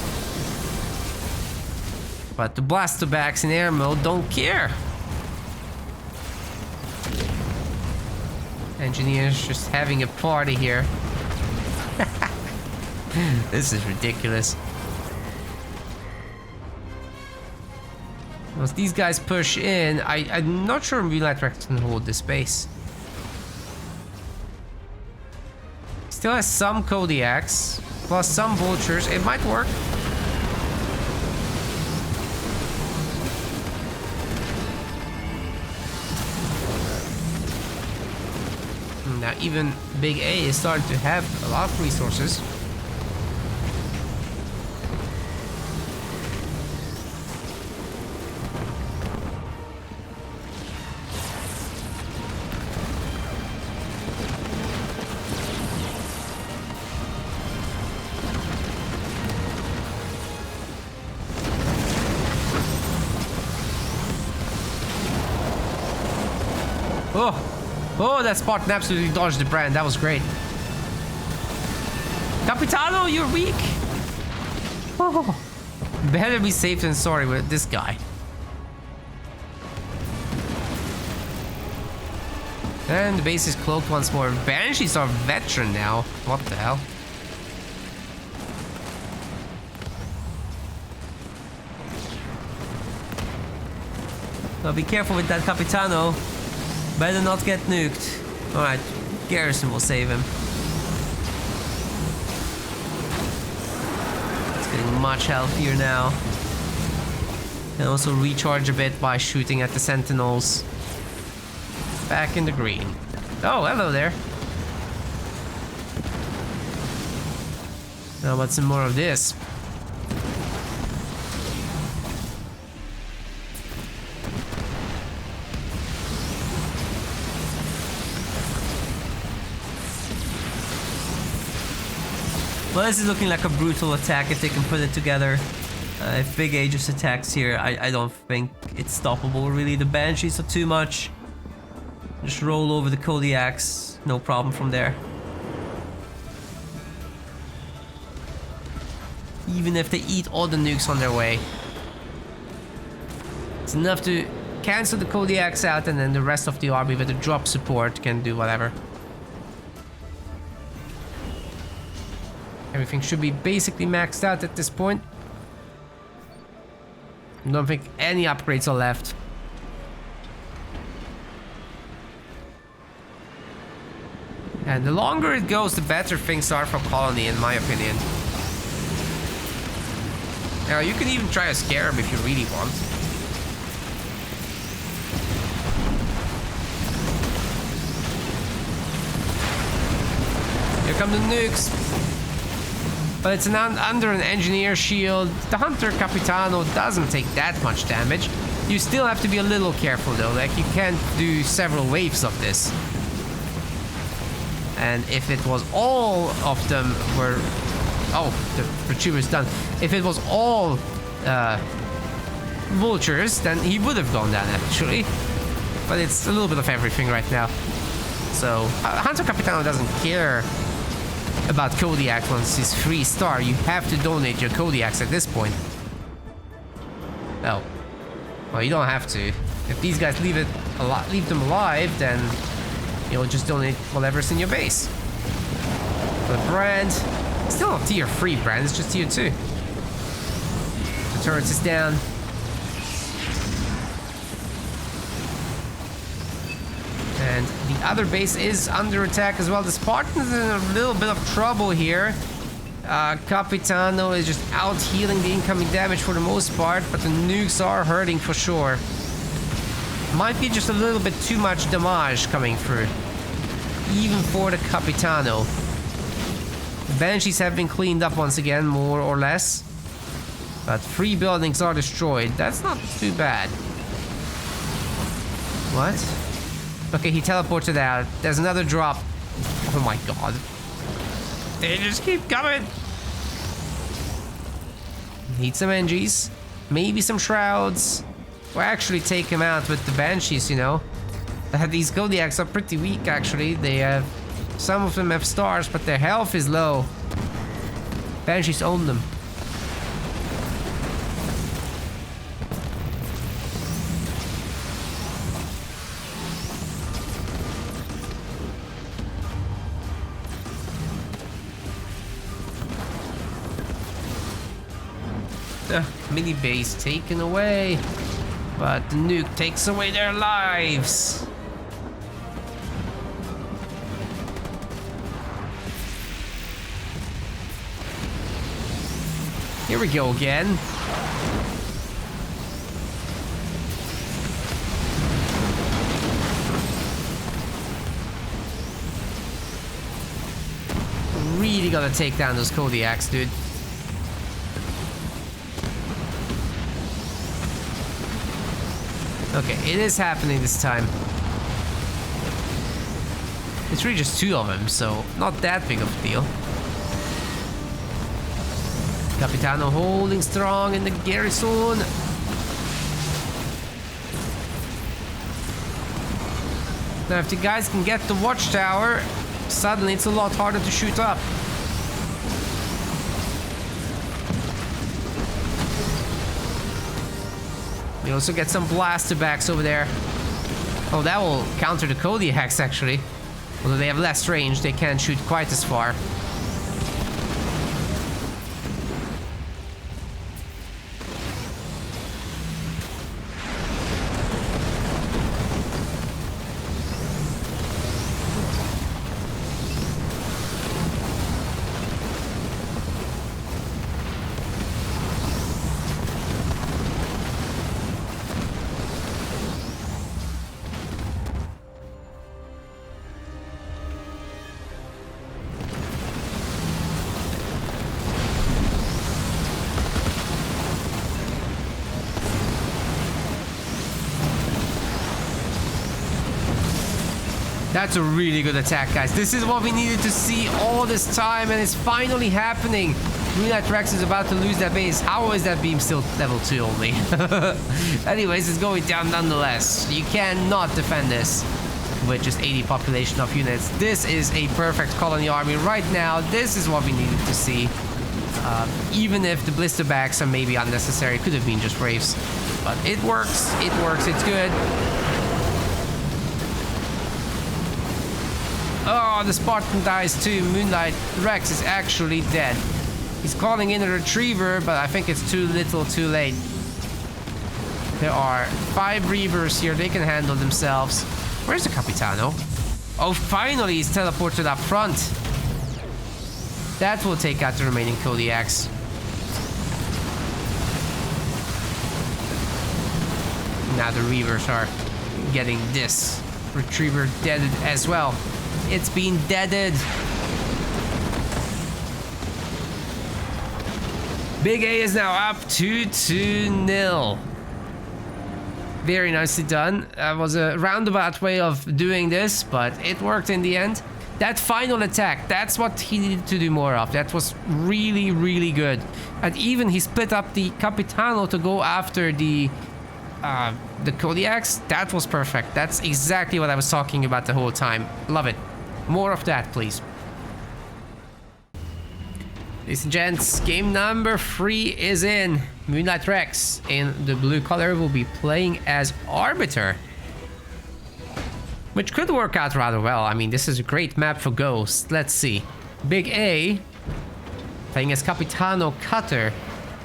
But the blaster backs in air mode don't care. Engineers just having a party here. This is ridiculous. Once these guys push in, I'm not sure MoonlightRex can hold this base. Still has some Kodiaks, plus some vultures. It might work. Now even Big A is starting to have a lot of resources. Oh, that Spartan absolutely dodged the brand. That was great. Capitano, you're weak. Oh, better be safe than sorry with this guy. And the base is cloaked once more. Banshees are veteran now. What the hell? Now be careful with that Capitano. Better not get nuked. Alright, Garrison will save him. It's getting much healthier now. Can also recharge a bit by shooting at the Sentinels. Back in the green. Oh, hello there. Now what's some more of this? Well, this is looking like a brutal attack if they can put it together. If BigA just attacks here, I don't think it's stoppable really. The Banshees are too much. Just roll over the Kodiaks, no problem from there. Even if they eat all the nukes on their way. It's enough to cancel the Kodiaks out, and then the rest of the army with the drop support can do whatever. Everything should be basically maxed out at this point. I don't think any upgrades are left. And the longer it goes, the better things are for Colony, in my opinion. Now, you can even try a Scarab if you really want. Here come the nukes. But it's under an engineer shield. The Hunter Capitano doesn't take that much damage. You still have to be a little careful though, like you can't do several waves of this. And if it was all of them were... Oh, the Retriever's done. If it was all vultures, then he would have gone down actually. But it's a little bit of everything right now. So, Hunter Capitano doesn't care about Kodiak once he's 3-star. You have to donate your Kodiaks at this point. Oh. Well, you don't have to. If these guys leave them alive, then you'll just donate whatever's in your base. The brand, still not tier 3 brand, it's just tier 2. The turret is down. And the other base is under attack as well. The Spartan's in a little bit of trouble here. Capitano is just out healing the incoming damage for the most part, but the nukes are hurting for sure. Might be just a little bit too much damage coming through, even for the Capitano. The Banshees have been cleaned up once again, more or less. But 3 buildings are destroyed. That's not too bad. What? Okay, he teleported out. There's another drop. Oh my god. They just keep coming. Need some NGs. Maybe some shrouds. Or actually take him out with the Banshees, you know. These Kodiaks are pretty weak, actually. They have... Some of them have stars, but their health is low. Banshees own them. Mini base taken away, but the nuke takes away their lives. Here we go again. Really gotta take down those Kodiaks, dude. Okay, it is happening this time. It's really just 2 of them, so not that big of a deal. Capitano holding strong in the garrison. Now, if the guys can get the watchtower, suddenly it's a lot harder to shoot up. We also get some blaster backs over there. Oh, that will counter the Kodiaks, actually. Although they have less range, they can't shoot quite as far. That's a really good attack, guys. This is what we needed to see all this time, and it's finally happening. MoonlightRex is about to lose that base. How is that beam still level 2 only? Anyways, it's going down nonetheless. You cannot defend this with just 80 population of units. This is a perfect colony army right now. This is what we needed to see. Even if the blister bags are maybe unnecessary, it could have been just waves. But it works, it's good. Oh, the Spartan dies too. MoonlightRex is actually dead. He's calling in a retriever, but I think it's too little too late. There are 5 Reavers here. They can handle themselves. Where's the Capitano? Oh, finally he's teleported up front. That will take out the remaining Kodiaks. Now the Reavers are getting this retriever deaded as well. It's been deaded. BigA is now up 2-0. Very nicely done. That was a roundabout way of doing this, but it worked in the end. That final attack, that's what he needed to do more of. That was really, really good. And even he split up the Capitano to go after the Kodiaks. That was perfect. That's exactly what I was talking about the whole time. Love it. More of that, please. Ladies and gents, game number 3 is in. MoonlightRex in the blue color will be playing as Arbiter, which could work out rather well. I mean, this is a great map for Ghost. Let's see. BigA playing as Capitano Cutter,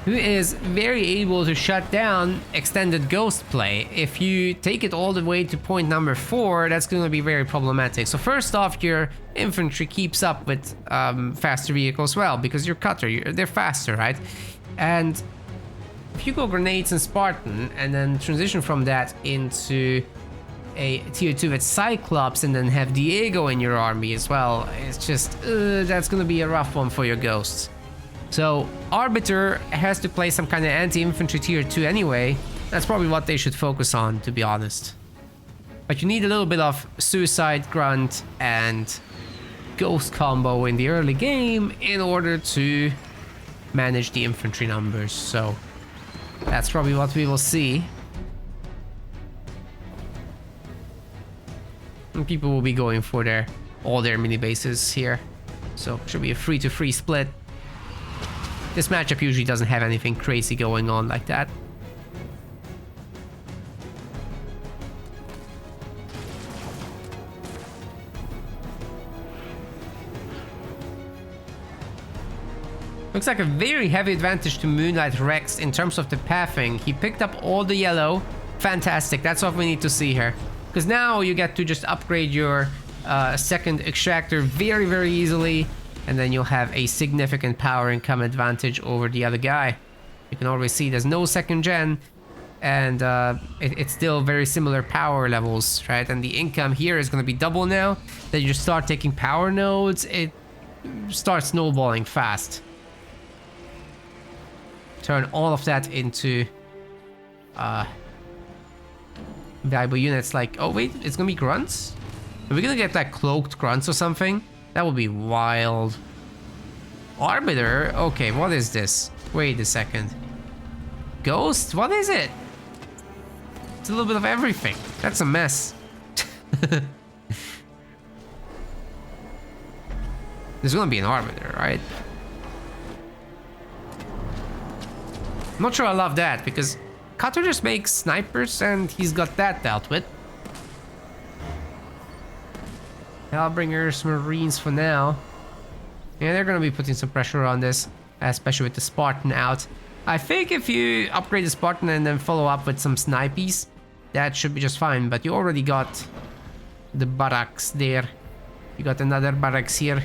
who is very able to shut down extended Ghost play. If you take it all the way to point number 4, that's going to be very problematic. So first off, your infantry keeps up with faster vehicles well, because you're Cutter, they're faster, right? And if you go Grenades and Spartan, and then transition from that into a tier 2 with Cyclops, and then have Diego in your army as well, it's just, that's going to be a rough one for your Ghosts. So Arbiter has to play some kind of anti-infantry tier 2 anyway. That's probably what they should focus on, to be honest. But you need a little bit of Suicide Grunt and Ghost combo in the early game in order to manage the infantry numbers. So that's probably what we will see. And people will be going for all their mini bases here. So should be a 3-to-3 split. This matchup usually doesn't have anything crazy going on like that. Looks like a very heavy advantage to MoonlightRex in terms of the pathing. He picked up all the yellow. Fantastic, that's what we need to see here. Because now you get to just upgrade your second extractor very, very easily. And then you'll have a significant power income advantage over the other guy. You can always see there's no second gen. And it's still very similar power levels, right? And the income here is going to be double now. Then you just start taking power nodes. It starts snowballing fast. Turn all of that into valuable units like... Oh wait, it's going to be grunts? Are we going to get like cloaked grunts or something? That would be wild. Arbiter? Okay, what is this? Wait a second. Ghost? What is it? It's a little bit of everything. That's a mess. There's gonna be an Arbiter, right? I'm not sure I love that, because Cutter just makes snipers and he's got that dealt with. Hellbringers, Marines for now. Yeah, they're gonna be putting some pressure on this, especially with the Spartan out. I think if you upgrade the Spartan and then follow up with some snipies, that should be just fine. But you already got the barracks there. You got another barracks here.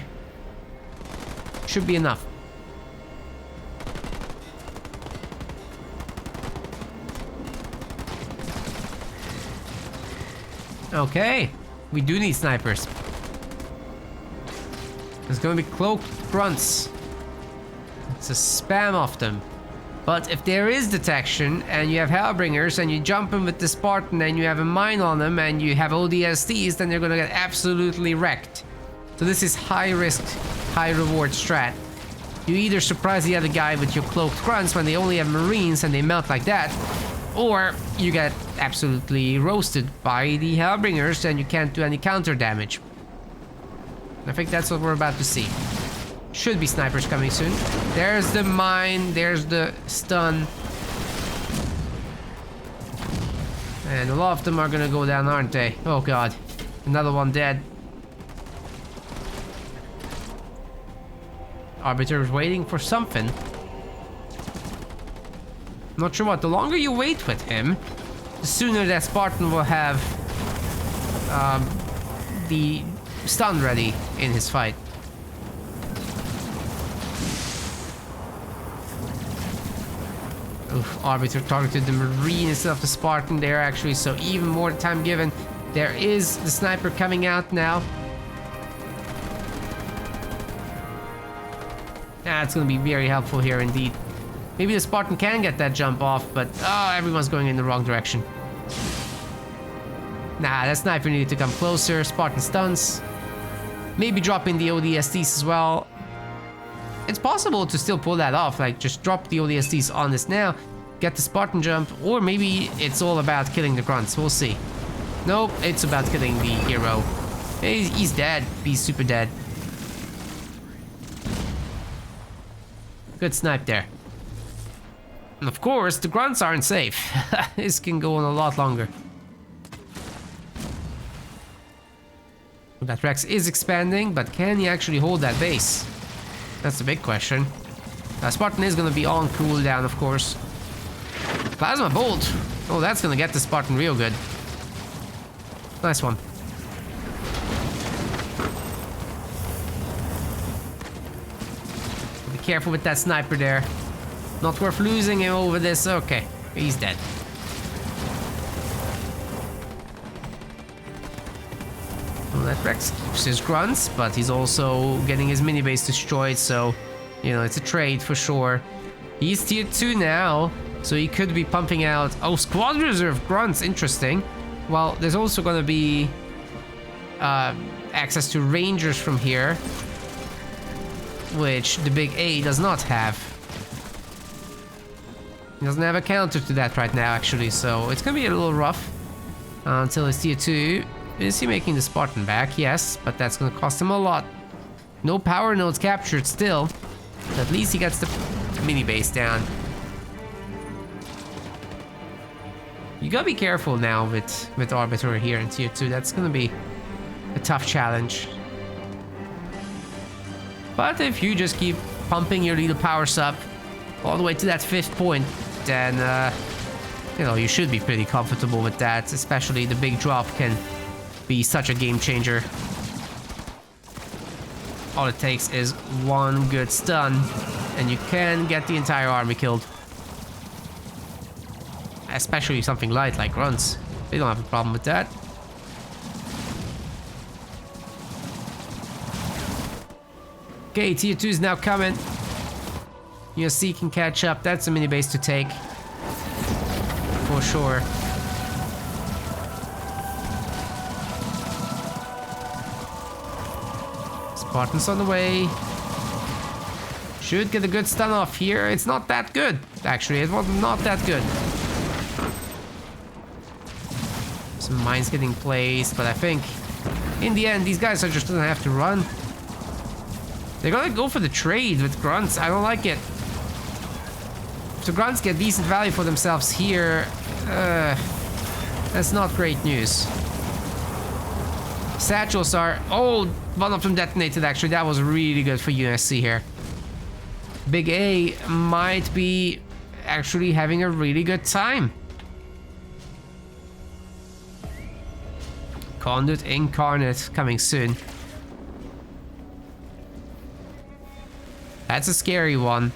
Should be enough. Okay, we do need snipers. There's gonna be cloaked grunts. It's a spam of them. But if there is detection and you have Hellbringers and you jump in with the Spartan and you have a mine on them and you have ODSTs, then you're gonna get absolutely wrecked. So this is high risk, high reward strat. You either surprise the other guy with your cloaked grunts when they only have Marines and they melt like that, or you get absolutely roasted by the Hellbringers and you can't do any counter damage. I think that's what we're about to see. Should be snipers coming soon. There's the mine, there's the stun. And a lot of them are gonna go down, aren't they? Oh god. Another one dead. Arbiter is waiting for something. Not sure what. The longer you wait with him, the sooner that Spartan will have the stun ready in his fight. Oof, Arbiter targeted the Marine instead of the Spartan there actually, so even more time given. There is the sniper coming out now. That's gonna be very helpful here indeed. Maybe the Spartan can get that jump off, but everyone's going in the wrong direction. Nah, that sniper needed to come closer. Spartan stuns. Maybe dropping the ODSTs as well. It's possible to still pull that off, like just drop the ODSTs on this now, get the Spartan jump, or maybe it's all about killing the grunts. We'll see. Nope, it's about killing the hero. He's dead. He's super dead. Good snipe there. And of course, the grunts aren't safe. This can go on a lot longer. MoonlightRex is expanding, but can he actually hold that base? That's the big question. Spartan is going to be on cooldown, of course. Plasma Bolt. Oh, that's going to get the Spartan real good. Nice one. Be careful with that sniper there. Not worth losing him over this. Okay, he's dead. MoonlightRex keeps his grunts, but he's also getting his mini base destroyed, so you know, it's a trade for sure. He's tier 2 now, so he could be pumping out... Oh, squad reserve grunts, interesting. Well, there's also going to be access to rangers from here, which the BigA does not have. He doesn't have a counter to that right now, actually, so it's going to be a little rough until he's tier 2. Is he making the Spartan back? Yes, but that's going to cost him a lot. No power nodes captured still. At least he gets the mini base down. You gotta be careful now with Arbiter here in tier 2. That's gonna be a tough challenge. But if you just keep pumping your little powers up all the way to that 5th point, then you know, you should be pretty comfortable with that. Especially the big drop can be such a game changer. All it takes is one good stun, and you can get the entire army killed. Especially something light like grunts. They don't have a problem with that. Okay, tier 2 is now coming. USC can catch up. That's a mini base to take. For sure. Spartan's on the way. Should get a good stun off here. It's not that good, actually. It was not that good. Some mines getting placed, but I think in the end, these guys are just gonna have to run. They're gonna go for the trade with grunts. I don't like it. If the grunts get decent value for themselves here, that's not great news. Satchels are... Oh, one of them detonated, actually. That was really good for USC here. BigA might be actually having a really good time. Conduit Incarnate coming soon. That's a scary one.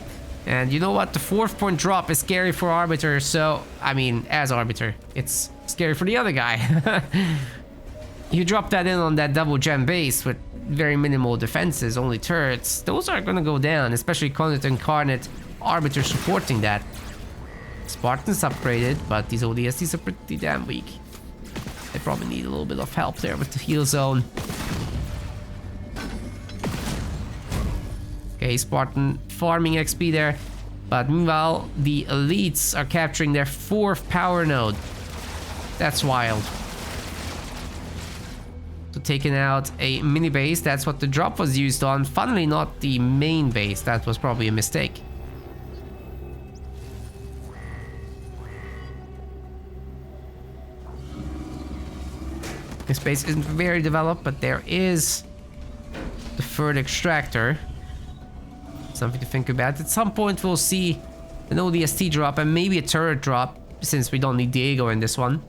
And you know what? The 4th point drop is scary for Arbiter, so... I mean, as Arbiter. It's scary for the other guy. You drop that in on that double gem base with very minimal defenses, only turrets. Those are gonna go down, especially Conduit Incarnate Arbiter supporting that. Spartan's upgraded, but these ODSTs are pretty damn weak. They probably need a little bit of help there with the heal zone. Okay, Spartan farming XP there. But meanwhile, the elites are capturing their 4th power node. That's wild. So taking out a mini base, that's what the drop was used on. Funnily not the main base, that was probably a mistake. This base isn't very developed, but there is the third extractor. Something to think about. At some point we'll see an ODST drop and maybe a turret drop, since we don't need Diego in this one.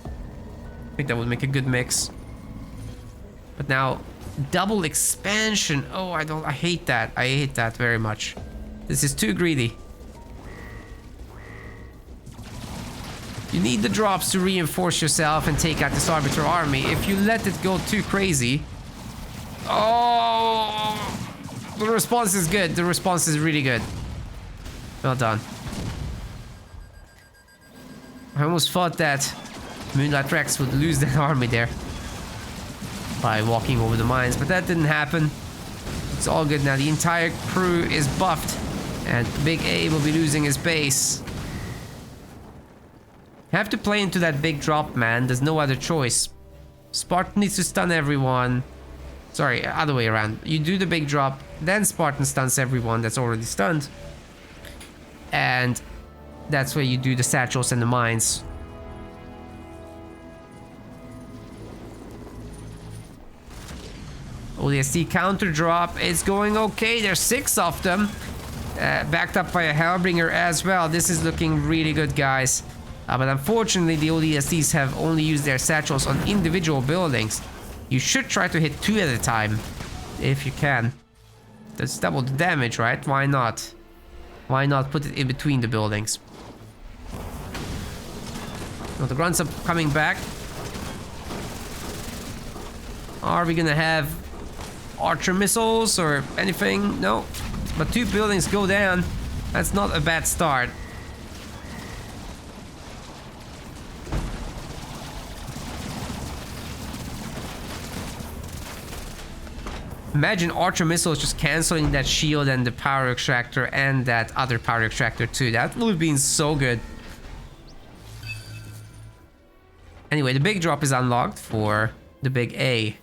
I think that would make a good mix. But now, double expansion. Oh, I hate that. I hate that very much. This is too greedy. You need the drops to reinforce yourself and take out this Arbiter army. If you let it go too crazy... Oh! The response is good. The response is really good. Well done. I almost thought that MoonlightRex would lose that army there by walking over the mines, but that didn't happen. It's all good now. The entire crew is buffed, and BigA will be losing his base. Have to play into that big drop, man. There's no other choice. Spartan needs to stun everyone. Sorry, other way around. You do the big drop, then Spartan stuns everyone that's already stunned. And that's where you do the satchels and the mines. ODST counter drop is going okay. There's 6 of them. Backed up by a Hellbringer as well. This is looking really good, guys. But unfortunately, the ODSTs have only used their satchels on individual buildings. You should try to hit 2 at a time, if you can. That's double the damage, right? Why not? Why not put it in between the buildings? Well, the grunts are coming back. Are we gonna have archer missiles or anything? No. But 2 buildings go down. That's not a bad start. Imagine archer missiles just canceling that shield and the power extractor and that other power extractor too. That would have been so good. Anyway, the big drop is unlocked for the BigA.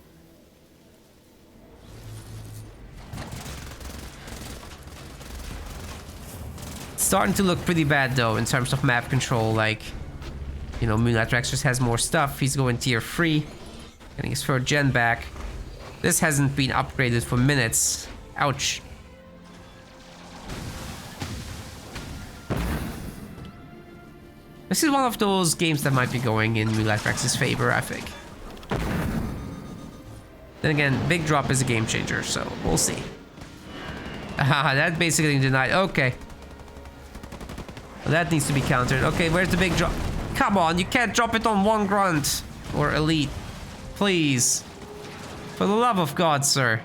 It's starting to look pretty bad though in terms of map control. Like, you know, MoonlightRex just has more stuff. He's going tier 3, getting his 3rd gen back. This hasn't been upgraded for minutes. Ouch. This is one of those games that might be going in MoonlightRex's favor, I think. Then again, big drop is a game changer, so we'll see. Ah, that basically denied. Okay. Well, that needs to be countered. Okay, where's the big drop? Come on, you can't drop it on 1 grunt or elite. Please. For the love of God, sir.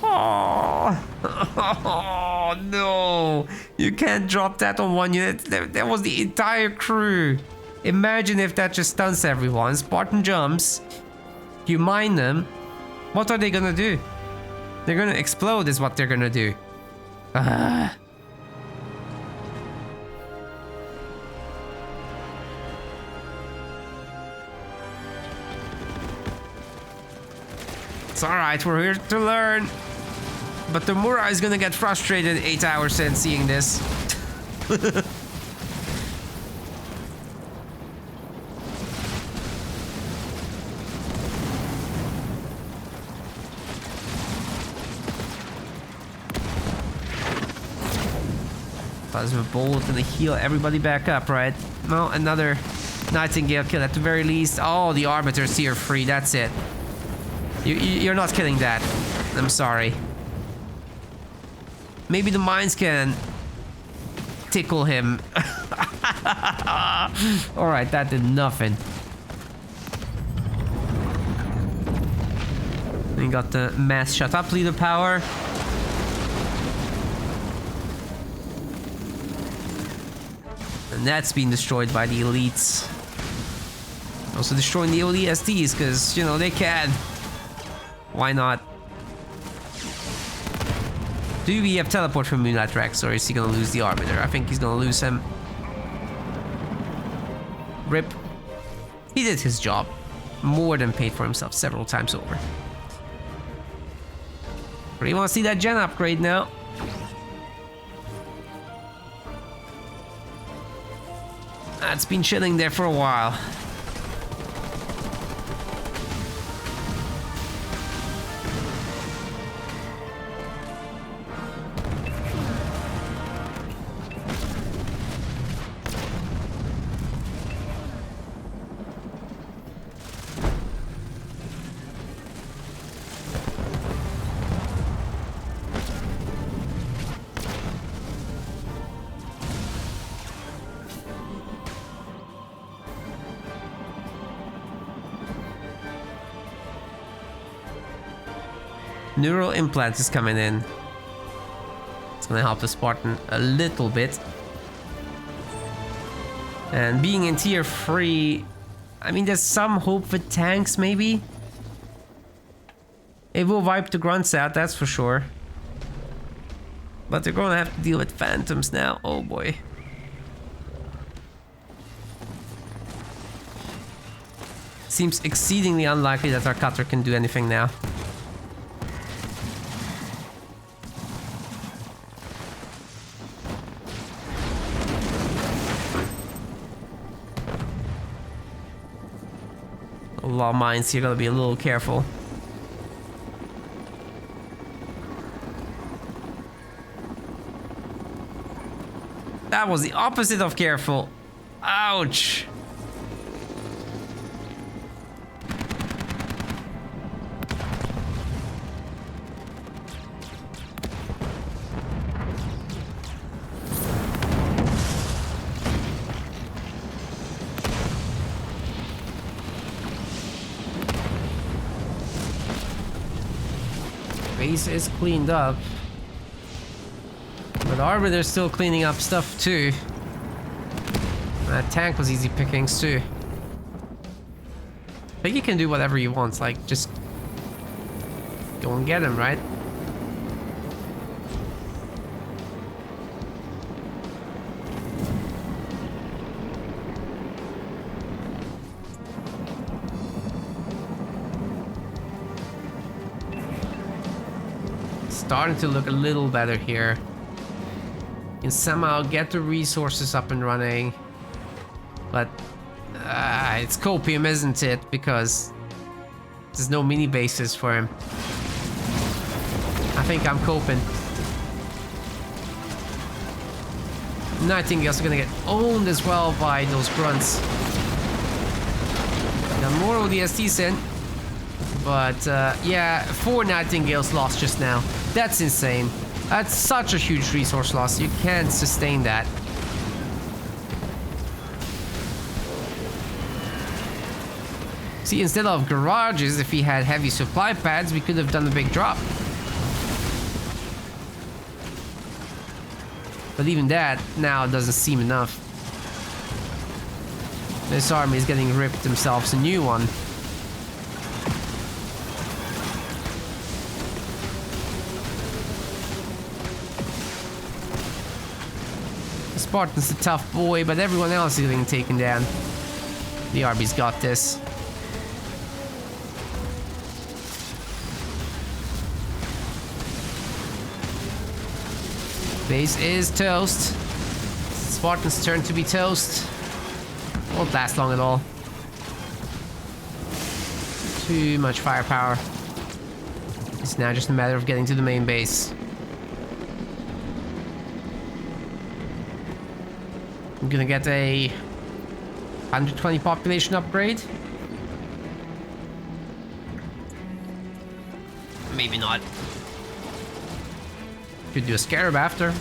Oh, oh no. You can't drop that on 1 unit. That was the entire crew. Imagine if that just stuns everyone. Spartan jumps. You mine them. What are they gonna do? They're gonna explode is what they're gonna do. It's alright, we're here to learn. But the Mura is gonna get frustrated 8 hours in seeing this. Plasma Bolt gonna heal everybody back up, right? No, another Nightingale kill at the very least. Oh, the Arbiter's tier 3, that's it. You're not killing that. I'm sorry. Maybe the mines can tickle him. Alright, that did nothing. We got the mass shut up leader power. And that's been destroyed by the elites. Also destroying the ODSTs, because, you know, they can. Why not? Do we have teleport from MoonlightRex, or is he gonna lose the Arbiter? I think he's gonna lose him. Rip. He did his job. More than paid for himself several times over. But you wanna see that gen upgrade now? That's been chilling there for a while. Neural implant is coming in. It's gonna help the Spartan a little bit. And being in tier 3, I mean, there's some hope with tanks, maybe. It will wipe the grunts out, that's for sure. But they're gonna have to deal with phantoms now. Oh boy. Seems exceedingly unlikely that our cutter can do anything now. A lot of mines here, gotta be a little careful. That was the opposite of careful. Ouch. Base is cleaned up. But Arbiter's still cleaning up stuff too. That tank was easy pickings too. I think he can do whatever he wants, like just go and get him, right? Starting to look a little better here. Can somehow get the resources up and running, but it's copium, isn't it? Because there's no mini bases for him. I think I'm coping. Nightingales are gonna get owned as well by those grunts. Got more ODSTs in, but yeah, 4 Nightingales lost just now. That's insane. That's such a huge resource loss. You can't sustain that. See, instead of garages, if we had heavy supply pads, we could have done a big drop. But even that now doesn't seem enough. This army is getting ripped themselves a new one. Spartan's a tough boy, but everyone else is getting taken down. The Arby's got this. Base is toast. Spartan's turn to be toast. Won't last long at all. Too much firepower. It's now just a matter of getting to the main base. I'm gonna get a 120 population upgrade. Maybe not. Could do a scarab after.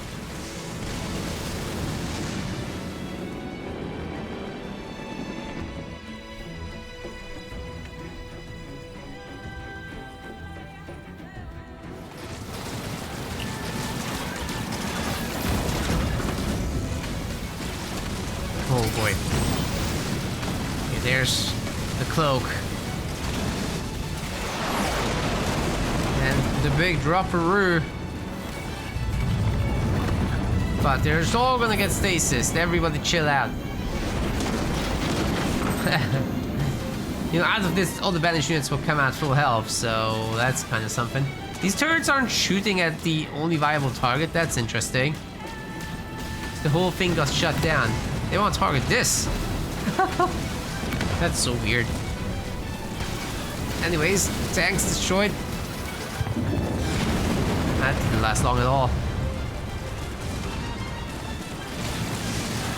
there's the cloak. And the big dropperoo. But they're all gonna get stasis. Everybody chill out. You know, out of this, all the banished units will come out full health, so that's kind of something. These turrets aren't shooting at the only viable target. That's interesting. The whole thing got shut down. They want to target this. That's so weird. Anyways, tanks destroyed. That didn't last long at all.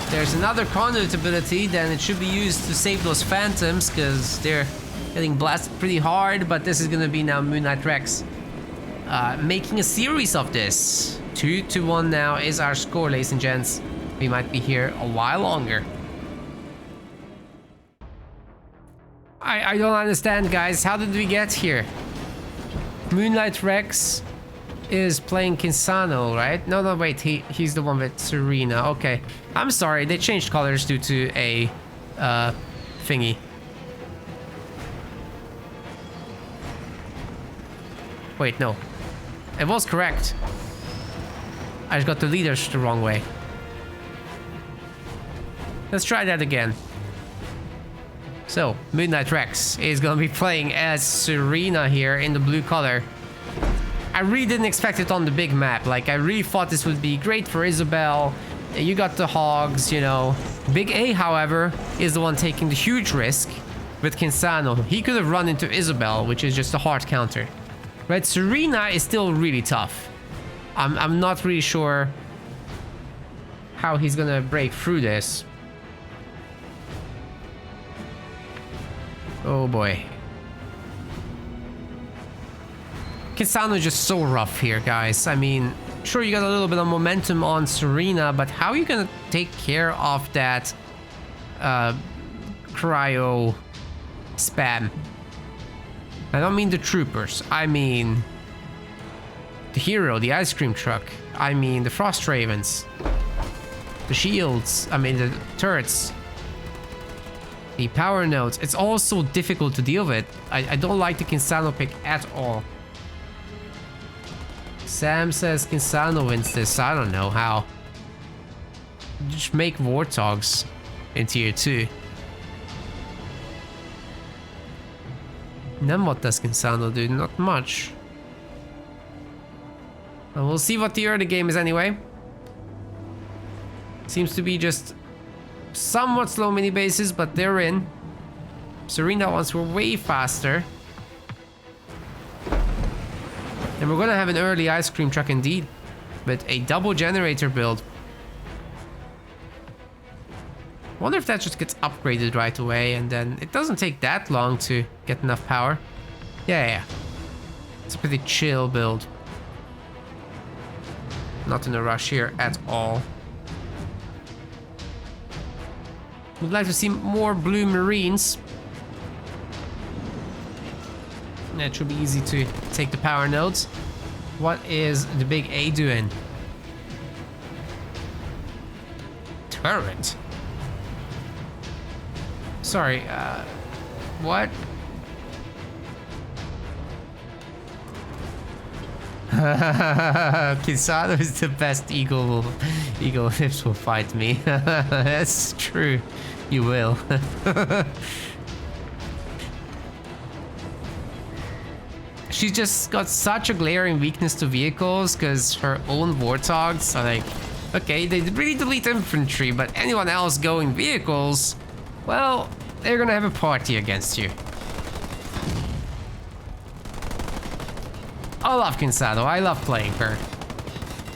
There's another conduit ability, then it should be used to save those phantoms, because they're getting blasted pretty hard, but this is gonna be now MoonlightRex. Making a series of this. 2-1 now is our score, ladies and gents. We might be here a while longer. I don't understand, guys. How did we get here? MoonlightRex is playing Kinsano, right? No, wait. He's the one with Serina. Okay. I'm sorry. They changed colors due to a thingy. Wait, no. It was correct. I just got the leaders the wrong way. Let's try that again. So, MoonlightRex is gonna be playing as Serina here in the blue color. I really didn't expect it on the big map. Like, I really thought this would be great for Isabel. You got the hogs, you know. BigA, however, is the one taking the huge risk with Kinsano. He could have run into Isabel, which is just a hard counter. Right, Serina is still really tough. I'm not really sure how he's gonna break through this. Oh boy. Kinsano is just so rough here, guys. I mean, sure, you got a little bit of momentum on Serina, but how are you gonna take care of that cryo spam? I don't mean the troopers. I mean the hero, the ice cream truck. I mean the frost ravens, the shields. I mean the turrets, the power nodes. It's all so difficult to deal with. I don't like the Kinsano pick at all. Sam says Kinsano wins this. I don't know how. Just make warthogs in tier 2. And then what does Kinsano do? Not much. Well, we'll see what the early game is anyway. Seems to be just somewhat slow mini bases, but they're in. Serina ones were way faster. And we're gonna have an early ice cream truck indeed, with a double generator build. Wonder if that just gets upgraded right away, and then it doesn't take that long to get enough power. Yeah. It's a pretty chill build. Not in a rush here at all. Would like to see more blue marines. That should be easy to take the power nodes. What is the BigA doing? Turret? Sorry, what? Kinsano is the best eagle. Eagle hips will fight me. That's true. You will. She's just got such a glaring weakness to vehicles because her own warthogs are like, okay, they really delete infantry, but anyone else going vehicles, well, they're gonna have a party against you. I love Kinsano. I love playing her.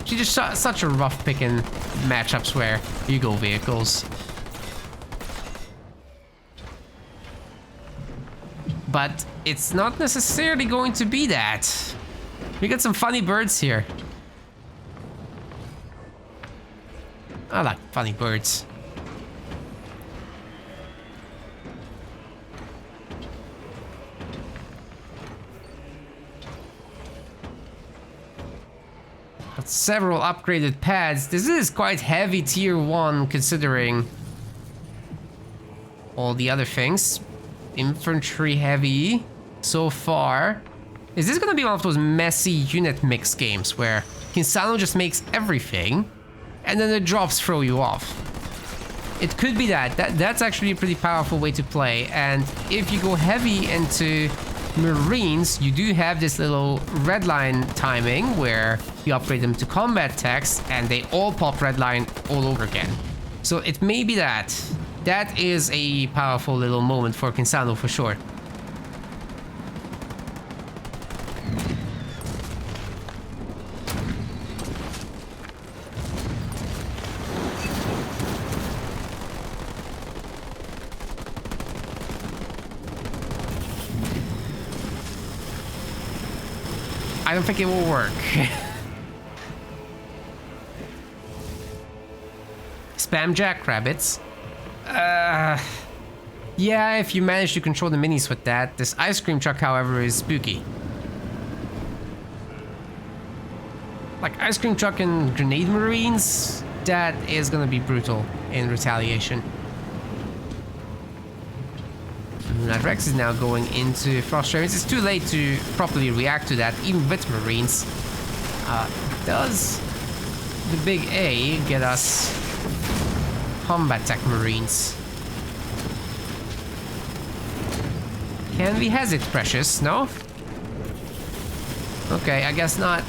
She's just such a rough pick in matchups where you go vehicles. But it's not necessarily going to be that. We got some funny birds here. I like funny birds. Got several upgraded pads. This is quite heavy tier 1 considering all the other things. Infantry heavy so far. Is this gonna be one of those messy unit mix games where Kinsano just makes everything and then the drops throw you off? It could be that. That's actually a pretty powerful way to play. And if you go heavy into Marines, you do have this little red line timing where you upgrade them to combat techs and they all pop red line all over again. So it may be that. That is a powerful little moment for Kinsano for sure. I don't think it will work. Spam jackrabbits. Yeah, if you manage to control the minis with that. This ice cream truck, however, is spooky. Like ice cream truck and grenade marines, that is gonna be brutal in retaliation. MoonlightRex is now going into Frost Ravens. It's too late to properly react to that, even with Marines. Does the big A get us combat tech Marines? Can we hesitate, Precious? No? Okay, I guess not.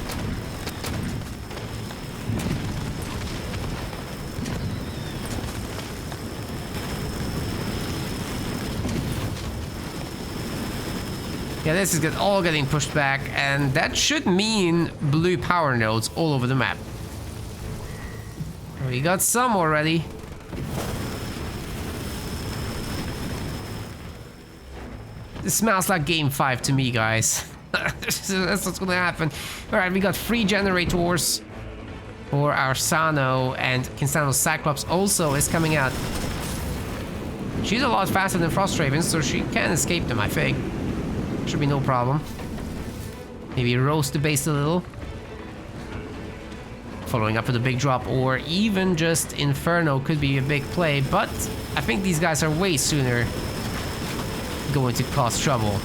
Yeah, this is all getting pushed back, and that should mean blue power nodes all over the map. We got some already. This smells like game 5 to me, guys. That's what's gonna happen. Alright, we got 3 generators for our Sano, and Kinsano's Cyclops also is coming out. She's a lot faster than Frost Ravens, so she can escape them, I think. Should be no problem. Maybe roast the base a little. Following up with a big drop, or even just Inferno could be a big play, but I think these guys are way sooner going to cause trouble.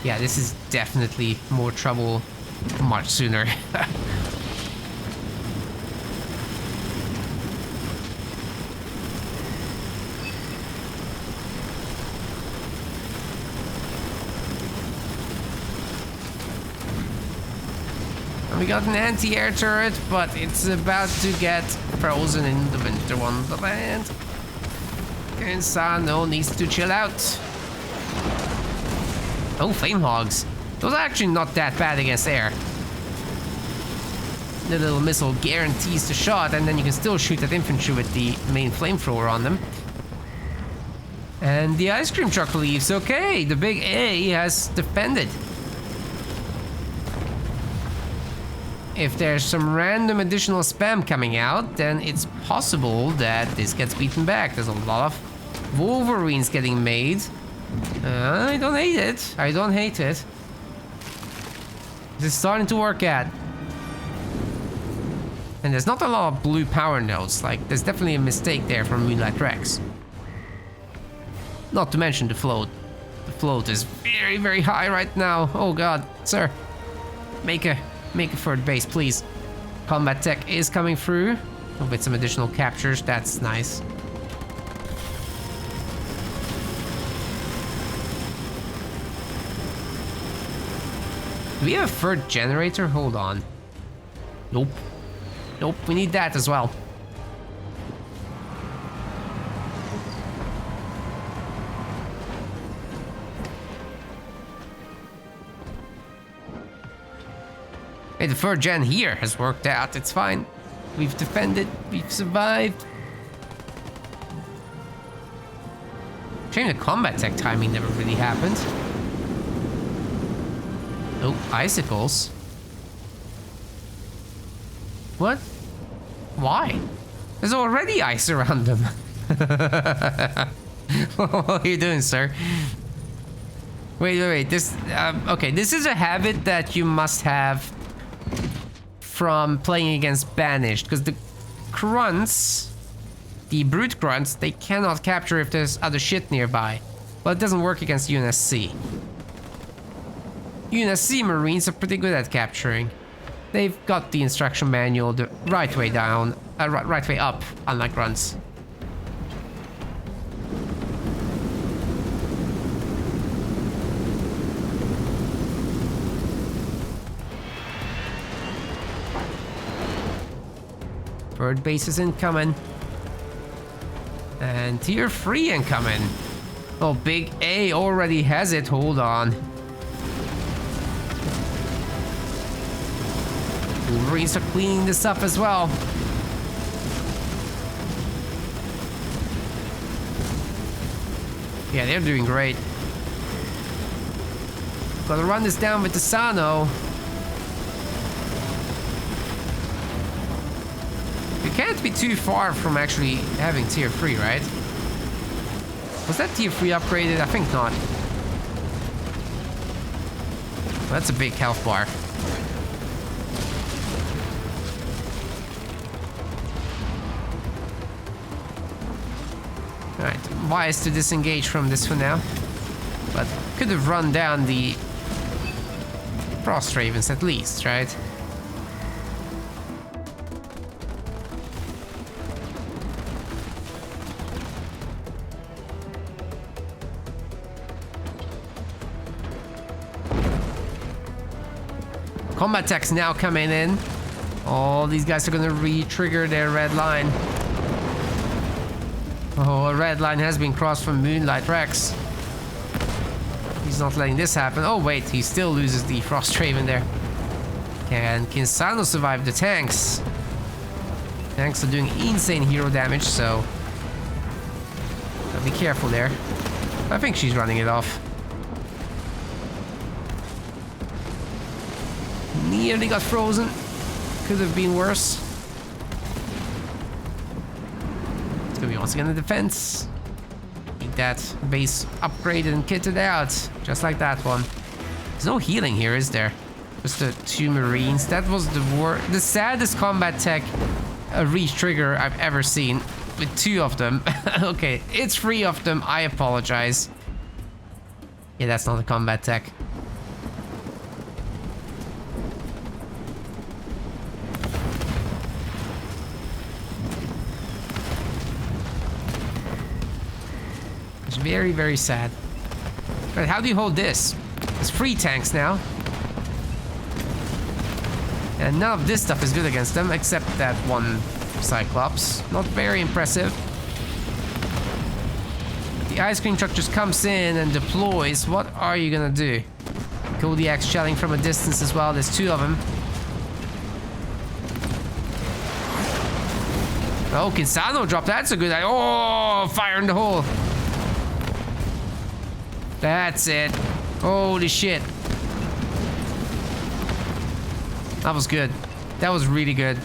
Yeah, this is definitely more trouble much sooner. We got an anti-air turret, but it's about to get frozen in the winter wonderland. Kinsano needs to chill out. Oh, flame hogs. Those are actually not that bad against air. The little missile guarantees the shot, and then you can still shoot at infantry with the main flamethrower on them. And the ice cream truck leaves. Okay, the big A has defended. If there's some random additional spam coming out, then it's possible that this gets beaten back. There's a lot of Wolverines getting made. I don't hate it. I don't hate it. This is starting to work out. And there's not a lot of blue power nodes. Like, there's definitely a mistake there from MoonlightRex. Not to mention the float. The float is very, very high right now. Oh god, sir. Make a third base, please. Combat tech is coming through with some additional captures. That's nice. Do we have a third generator? Hold on. Nope. Nope, we need that as well. Hey, the third gen here has worked out. It's fine. We've defended. We've survived. Shame the combat tech timing never really happened. Oh, icicles. What? Why? There's already ice around them. What are you doing, sir? Wait. This okay. This is a habit that you must have from playing against Banished, because the grunts, the brute grunts, they cannot capture if there's other shit nearby. Well, it doesn't work against UNSC. UNSC Marines are pretty good at capturing. They've got the instruction manual the right way down, right way up, unlike grunts. Bird base is incoming. And tier 3 incoming. Oh, BigA already has it. Hold on. The Marines are cleaning this up as well. Yeah, they're doing great. Gotta run this down with the Kinsano. You can't be too far from actually having tier 3, right? Was that tier 3 upgraded? I think not. Well, that's a big health bar. Alright, wise to disengage from this for now. But could have run down the Frost Ravens at least, right? Combat techs now coming in. All these guys are gonna re-trigger their red line. Oh, a red line has been crossed from MoonlightRex. He's not letting this happen. Oh wait, he still loses the Frost Raven there. Can Kinsano survive the tanks? Tanks are doing insane hero damage, so gotta be careful there. I think she's running it off. Nearly got frozen. Could have been worse. It's gonna be once again a defense. Need that base upgraded and kitted out. Just like that one. There's no healing here, is there? Just the 2 Marines. That was the saddest combat tech re-trigger I've ever seen. With 2 of them. Okay, it's 3 of them. I apologize. Yeah, that's not a combat tech. Very, very sad. But how do you hold this? There's 3 tanks now. And none of this stuff is good against them, except that one Cyclops. Not very impressive. The ice cream truck just comes in and deploys. What are you gonna do? Kodiak's shelling from a distance as well. There's 2 of them. Oh, Kinsano dropped. That's a good idea. Oh, fire in the hole. That's it. Holy shit. That was good. That was really good.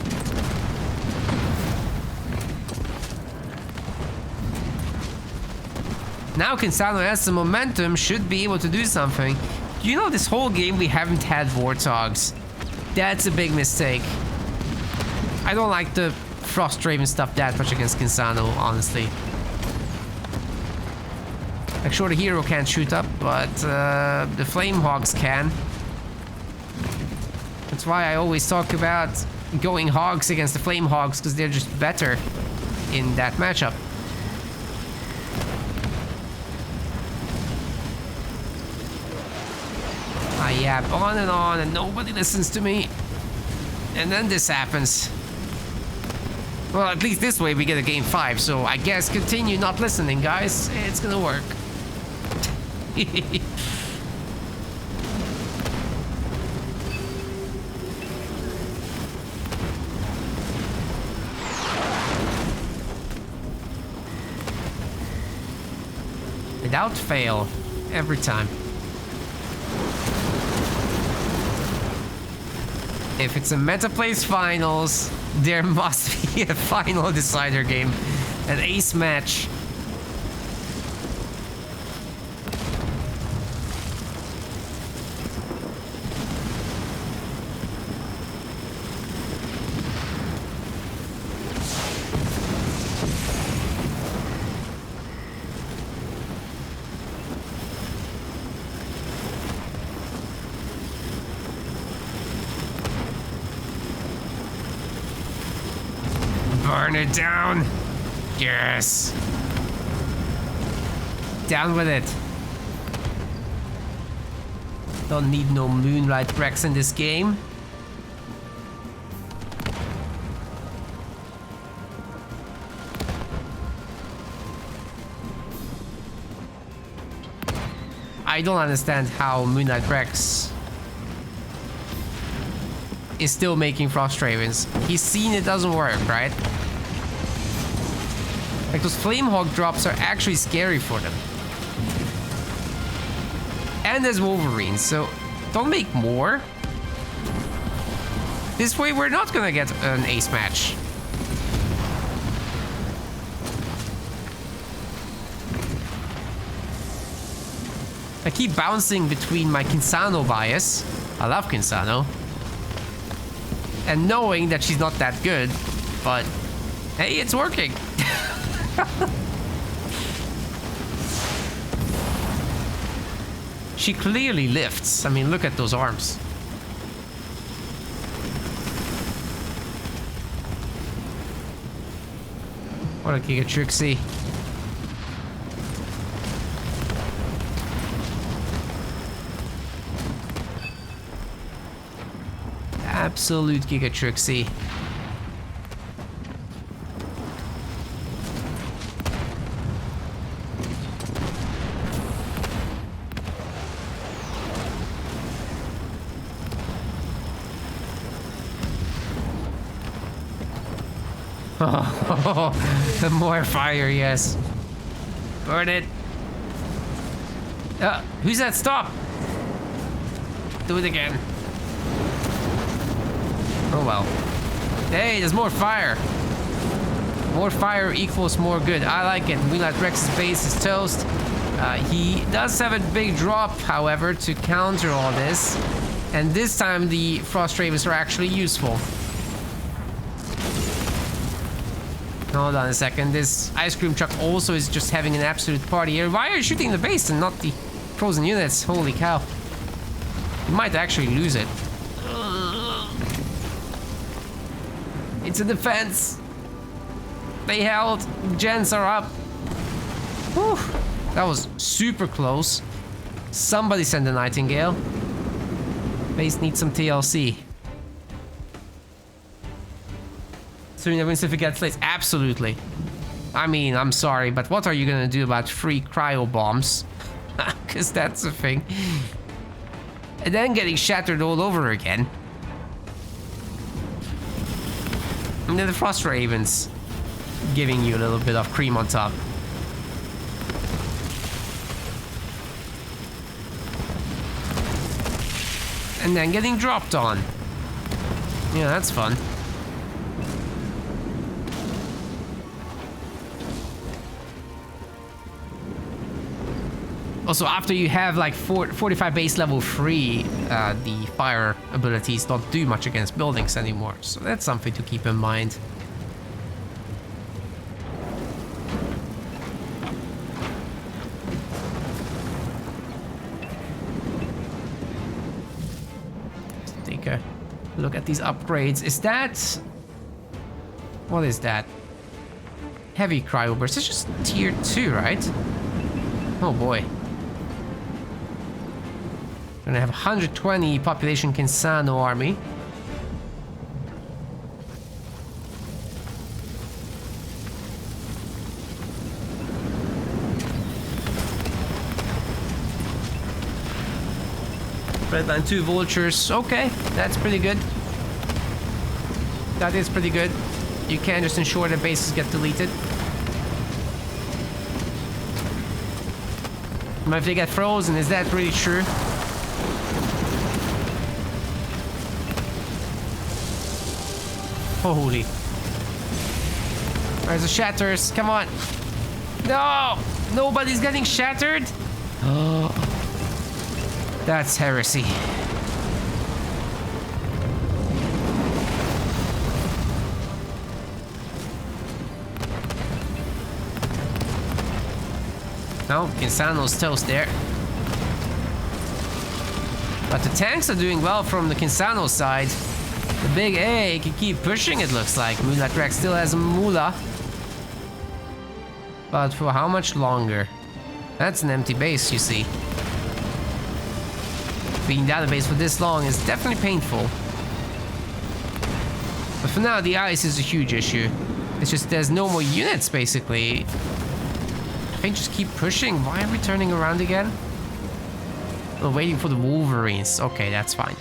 Now Kinsano has some momentum, should be able to do something. You know, this whole game we haven't had Warthogs. That's a big mistake. I don't like the Frost Raven stuff that much against Kinsano, honestly. Like, sure, the hero can't shoot up, but the Flame Hogs can. That's why I always talk about going Hogs against the Flame Hogs, because they're just better in that matchup. I yap on, and nobody listens to me. And then this happens. Well, at least this way we get a game 5, so I guess continue not listening, guys. It's gonna work. Without fail, every time. If it's a Metaplays finals, there must be a final decider game, an ace match. Burn it down. Yes. Down with it. Don't need no MoonlightRex in this game. I don't understand how MoonlightRex is still making Frost Ravens. He's seen it doesn't work, right? Like, those Flamehawk drops are actually scary for them. And there's Wolverine, so don't make more. This way we're not gonna get an ace match. I keep bouncing between my Kinsano bias. I love Kinsano. And knowing that she's not that good, but hey, it's working. She clearly lifts. I mean, look at those arms. What a Giga Trixie. Absolute Giga Trixie. Oh, more fire, yes. Burn it. Who's that? Stop! Do it again. Oh well. Hey, there's more fire. More fire equals more good. I like it. MoonlightRex's base is toast. He does have a big drop, however, to counter all this. And this time the Frost Ravens are actually useful. Hold on a second. This ice cream truck also is just having an absolute party here. Why are you shooting the base and not the frozen units? Holy cow. You might actually lose it. It's a defense. They held. Gens are up. Whew. That was super close. Somebody send a Nightingale. Base needs some TLC. Serina wins if it gets late. Absolutely. I mean, I'm sorry, but what are you gonna do about free cryo bombs? Because that's a thing. And then getting shattered all over again. And then the Frost Ravens giving you a little bit of cream on top. And then getting dropped on. Yeah, that's fun. Also, after you have like 45 base level 3, the fire abilities don't do much against buildings anymore. So that's something to keep in mind. Let's take a look at these upgrades. Is that... what is that? Heavy cryo burst. It's just tier 2, right? Oh boy. Gonna have 120 population Kinsano army. Redline 2 vultures. Okay, that's pretty good. That is pretty good. You can just ensure that bases get deleted. But if they get frozen, is that really true? Holy. Where's the shatters? Come on. No! Nobody's getting shattered? Oh. That's heresy. No, Kinsano's toast there. But the tanks are doing well from the Kinsano side. The big A can keep pushing, it looks like. MoonlightRex still has a moolah. But for how much longer? That's an empty base, you see. Being down the base for this long is definitely painful. But for now, the ice is a huge issue. It's just there's no more units, basically. I think just keep pushing. Why are we turning around again? We're waiting for the Wolverines. Okay, that's fine.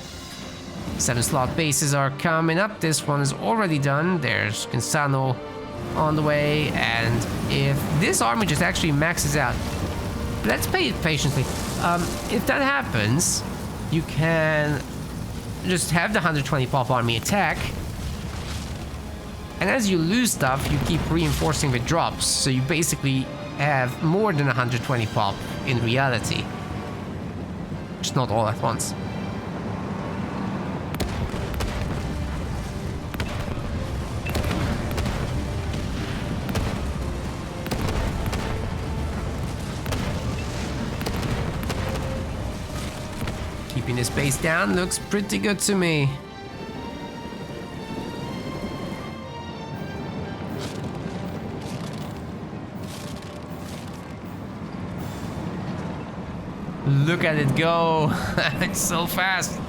7 slot bases are coming up. This one is already done. There's Kinsano on the way. And if this army just actually maxes out, let's pay it patiently. If that happens, you can just have the 120 pop army attack. And as you lose stuff, you keep reinforcing with drops. So you basically have more than 120 pop in reality. Just not all at once. Keeping this base down looks pretty good to me. Look at it go. It's so fast.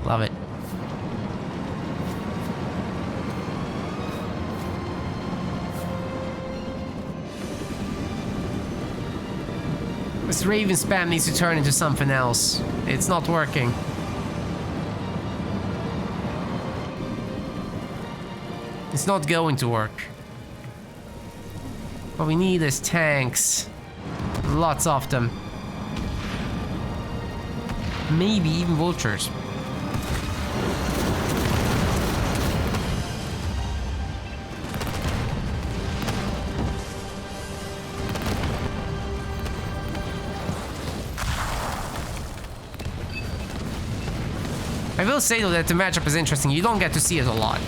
Love it. This Raven spam needs to turn into something else. It's not working. It's not going to work. What we need is tanks. Lots of them. Maybe even vultures. I will say though that the matchup is interesting. You don't get to see it a lot.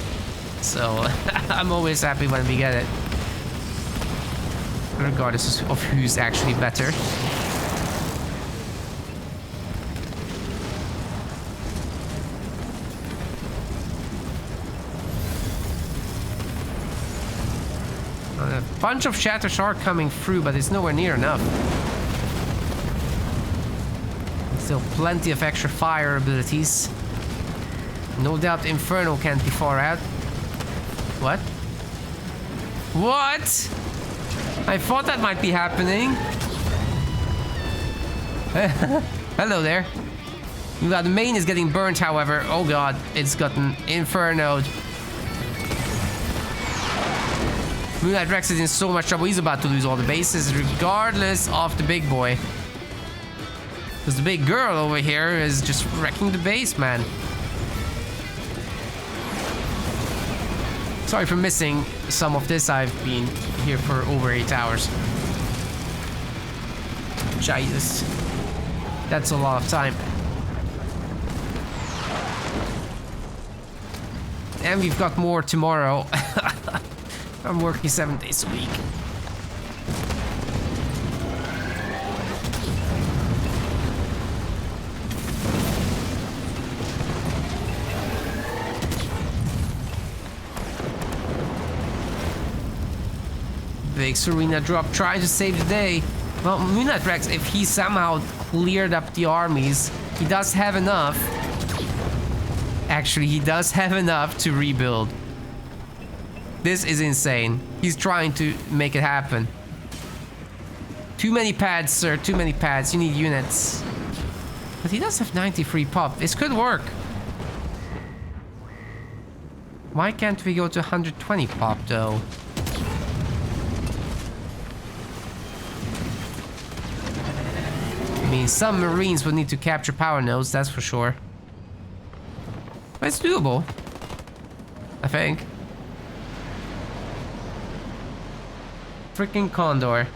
So I'm always happy when we get it. Regardless of who's actually better. A bunch of shatters are coming through, but it's nowhere near enough. Still plenty of extra fire abilities. No doubt Inferno can't be far out. What? What? I thought that might be happening. Hello there. The main is getting burnt, however. Oh god, it's gotten infernoed. MoonlightRex is in so much trouble. He's about to lose all the bases, regardless of the big boy. Because the big girl over here is just wrecking the base, man. Sorry for missing some of this. I've been here for over 8 hours. Jesus. That's a lot of time. And we've got more tomorrow. I'm working 7 days a week. Big Serina drop trying to save the day. Well, MoonlightRex, if he somehow cleared up the armies, he does have enough. Actually, he does have enough to rebuild. This is insane. He's trying to make it happen. Too many pads, sir. Too many pads. You need units. But he does have 93 pop. This could work. Why can't we go to 120 pop, though? I mean, some Marines would need to capture power nodes, that's for sure. But it's doable. I think. Freaking Condor.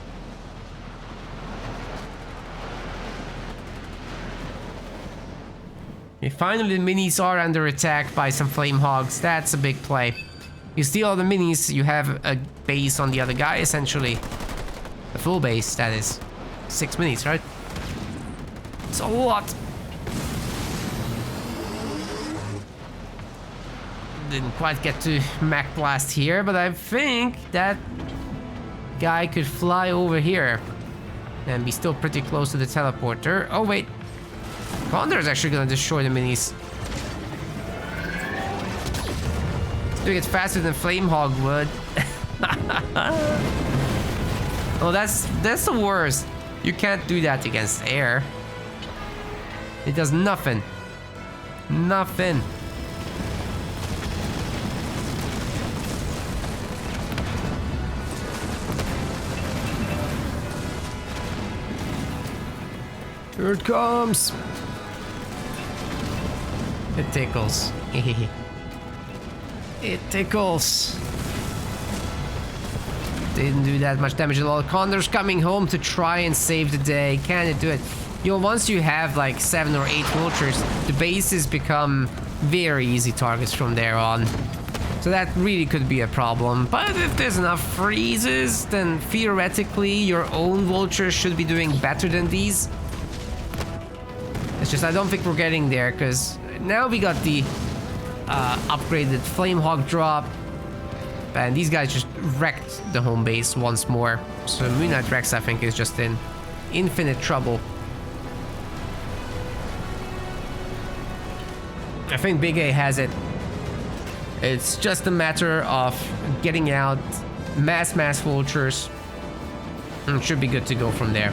Okay, finally the minis are under attack by some flame hogs. That's a big play. You steal all the minis, you have a base on the other guy, essentially. A full base, that is. 6 minis, right? It's a lot. Didn't quite get to Mach Blast here, but I think that guy could fly over here and be still pretty close to the teleporter. Oh wait, Condor is actually gonna destroy the minis. It's doing it faster than Flamehawk would. Oh, that's the worst. You can't do that against air. It does nothing. Nothing. Here it comes. It tickles. It tickles. Didn't do that much damage at all. Condor's coming home to try and save the day. Can it do it? Yo, once you have like 7 or 8 vultures, the bases become very easy targets from there on. So that really could be a problem. But if there's enough freezes, then theoretically your own vultures should be doing better than these. It's just I don't think we're getting there, because now we got the upgraded Flamehawk drop. And these guys just wrecked the home base once more. So MoonlightRex, I think, is just in infinite trouble. I think BigA has it. It's just a matter of getting out mass vultures. And it should be good to go from there.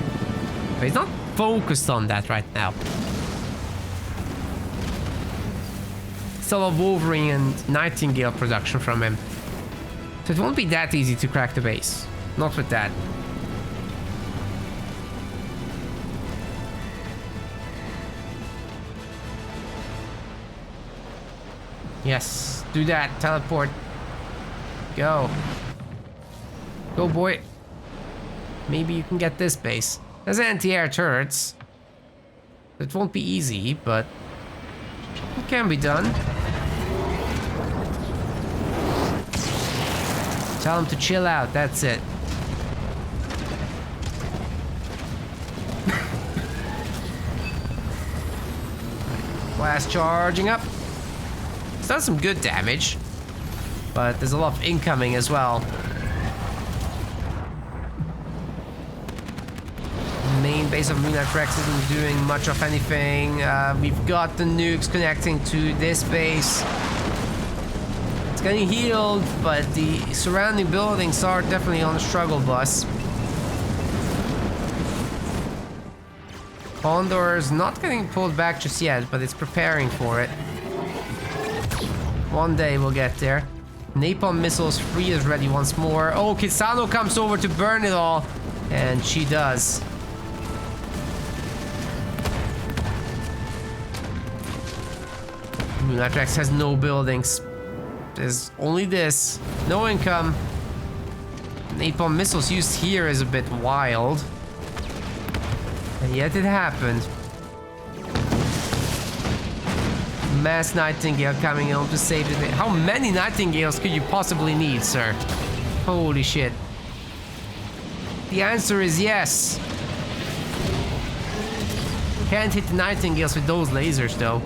But he's not focused on that right now. Still a Wolverine and Nightingale production from him. So it won't be that easy to crack the base. Not with that. Yes, do that. Teleport. Go. Go, boy. Maybe you can get this base. There's anti-air turrets. It won't be easy, but it can be done. Tell him to chill out, that's it. Blast charging up. It's done some good damage, but there's a lot of incoming as well. The main base of MoonlightRex isn't doing much of anything. We've got the nukes connecting to this base. Getting healed, but the surrounding buildings are definitely on the struggle bus. Condor is not getting pulled back just yet, but it's preparing for it. One day we'll get there. Napalm missiles 3 is ready once more. Oh, Kinsano comes over to burn it all, and she does. MoonlightRex has no buildings. There's only this. No income. Napalm missiles used here is a bit wild. And yet it happened. Mass Nightingale coming home to save the day. How many Nightingales could you possibly need, sir? Holy shit. The answer is yes. Can't hit the Nightingales with those lasers, though.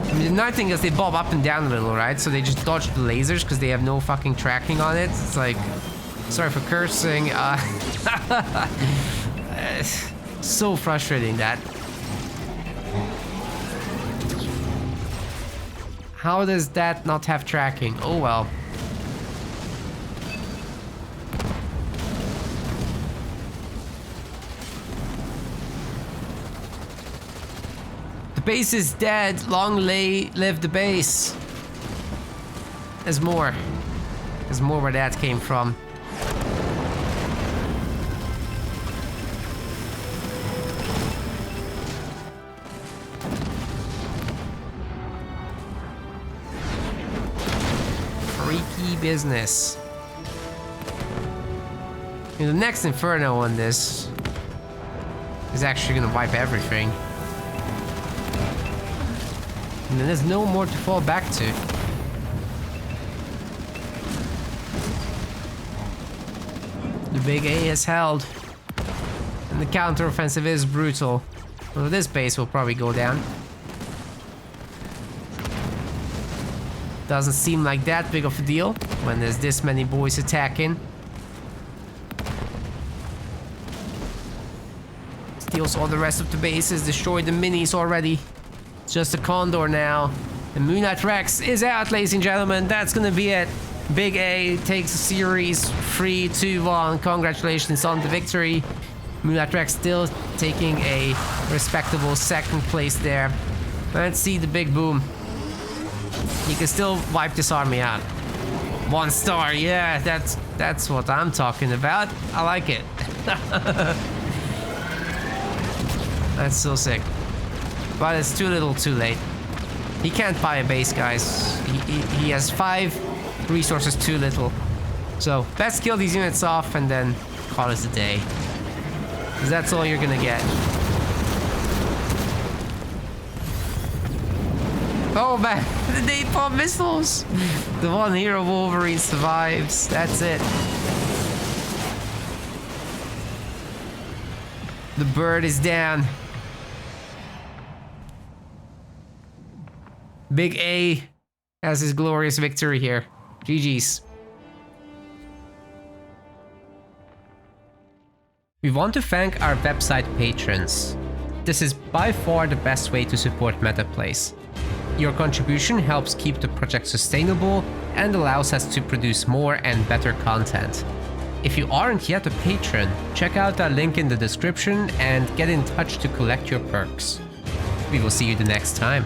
I mean, the Nightingales, they bob up and down a little, right? So they just dodge the lasers because they have no fucking tracking on it. It's like, sorry for cursing. So frustrating, that. How does that not have tracking? Oh well. The base is dead. Long live the base. There's more. There's more where that came from. Freaky business. And the next Inferno on this is actually gonna wipe everything. And then there's no more to fall back to. The BigA is held. And the counteroffensive is brutal. Well, this base will probably go down. Doesn't seem like that big of a deal when there's this many boys attacking. Steals all the rest of the bases, destroyed the minis already. It's just a Condor now. And MoonlightRex is out, ladies and gentlemen. That's gonna be it. BigA takes a series 3-2-1. Congratulations on the victory. MoonlightRex still taking a respectable second place there. Let's see the big boom. He can still wipe this army out. 1 star, yeah, that's what I'm talking about. I like it. That's so sick. But it's too little too late. He can't buy a base, guys. He has 5 resources too little. So let's kill these units off and then call it a day. Because that's all you're gonna get. Oh man, the napalm missiles! The one hero Wolverine survives. That's it. The bird is down. BigA has his glorious victory here. GG's. We want to thank our website patrons. This is by far the best way to support MetaPlays. Your contribution helps keep the project sustainable and allows us to produce more and better content. If you aren't yet a patron, check out our link in the description and get in touch to collect your perks. We will see you the next time.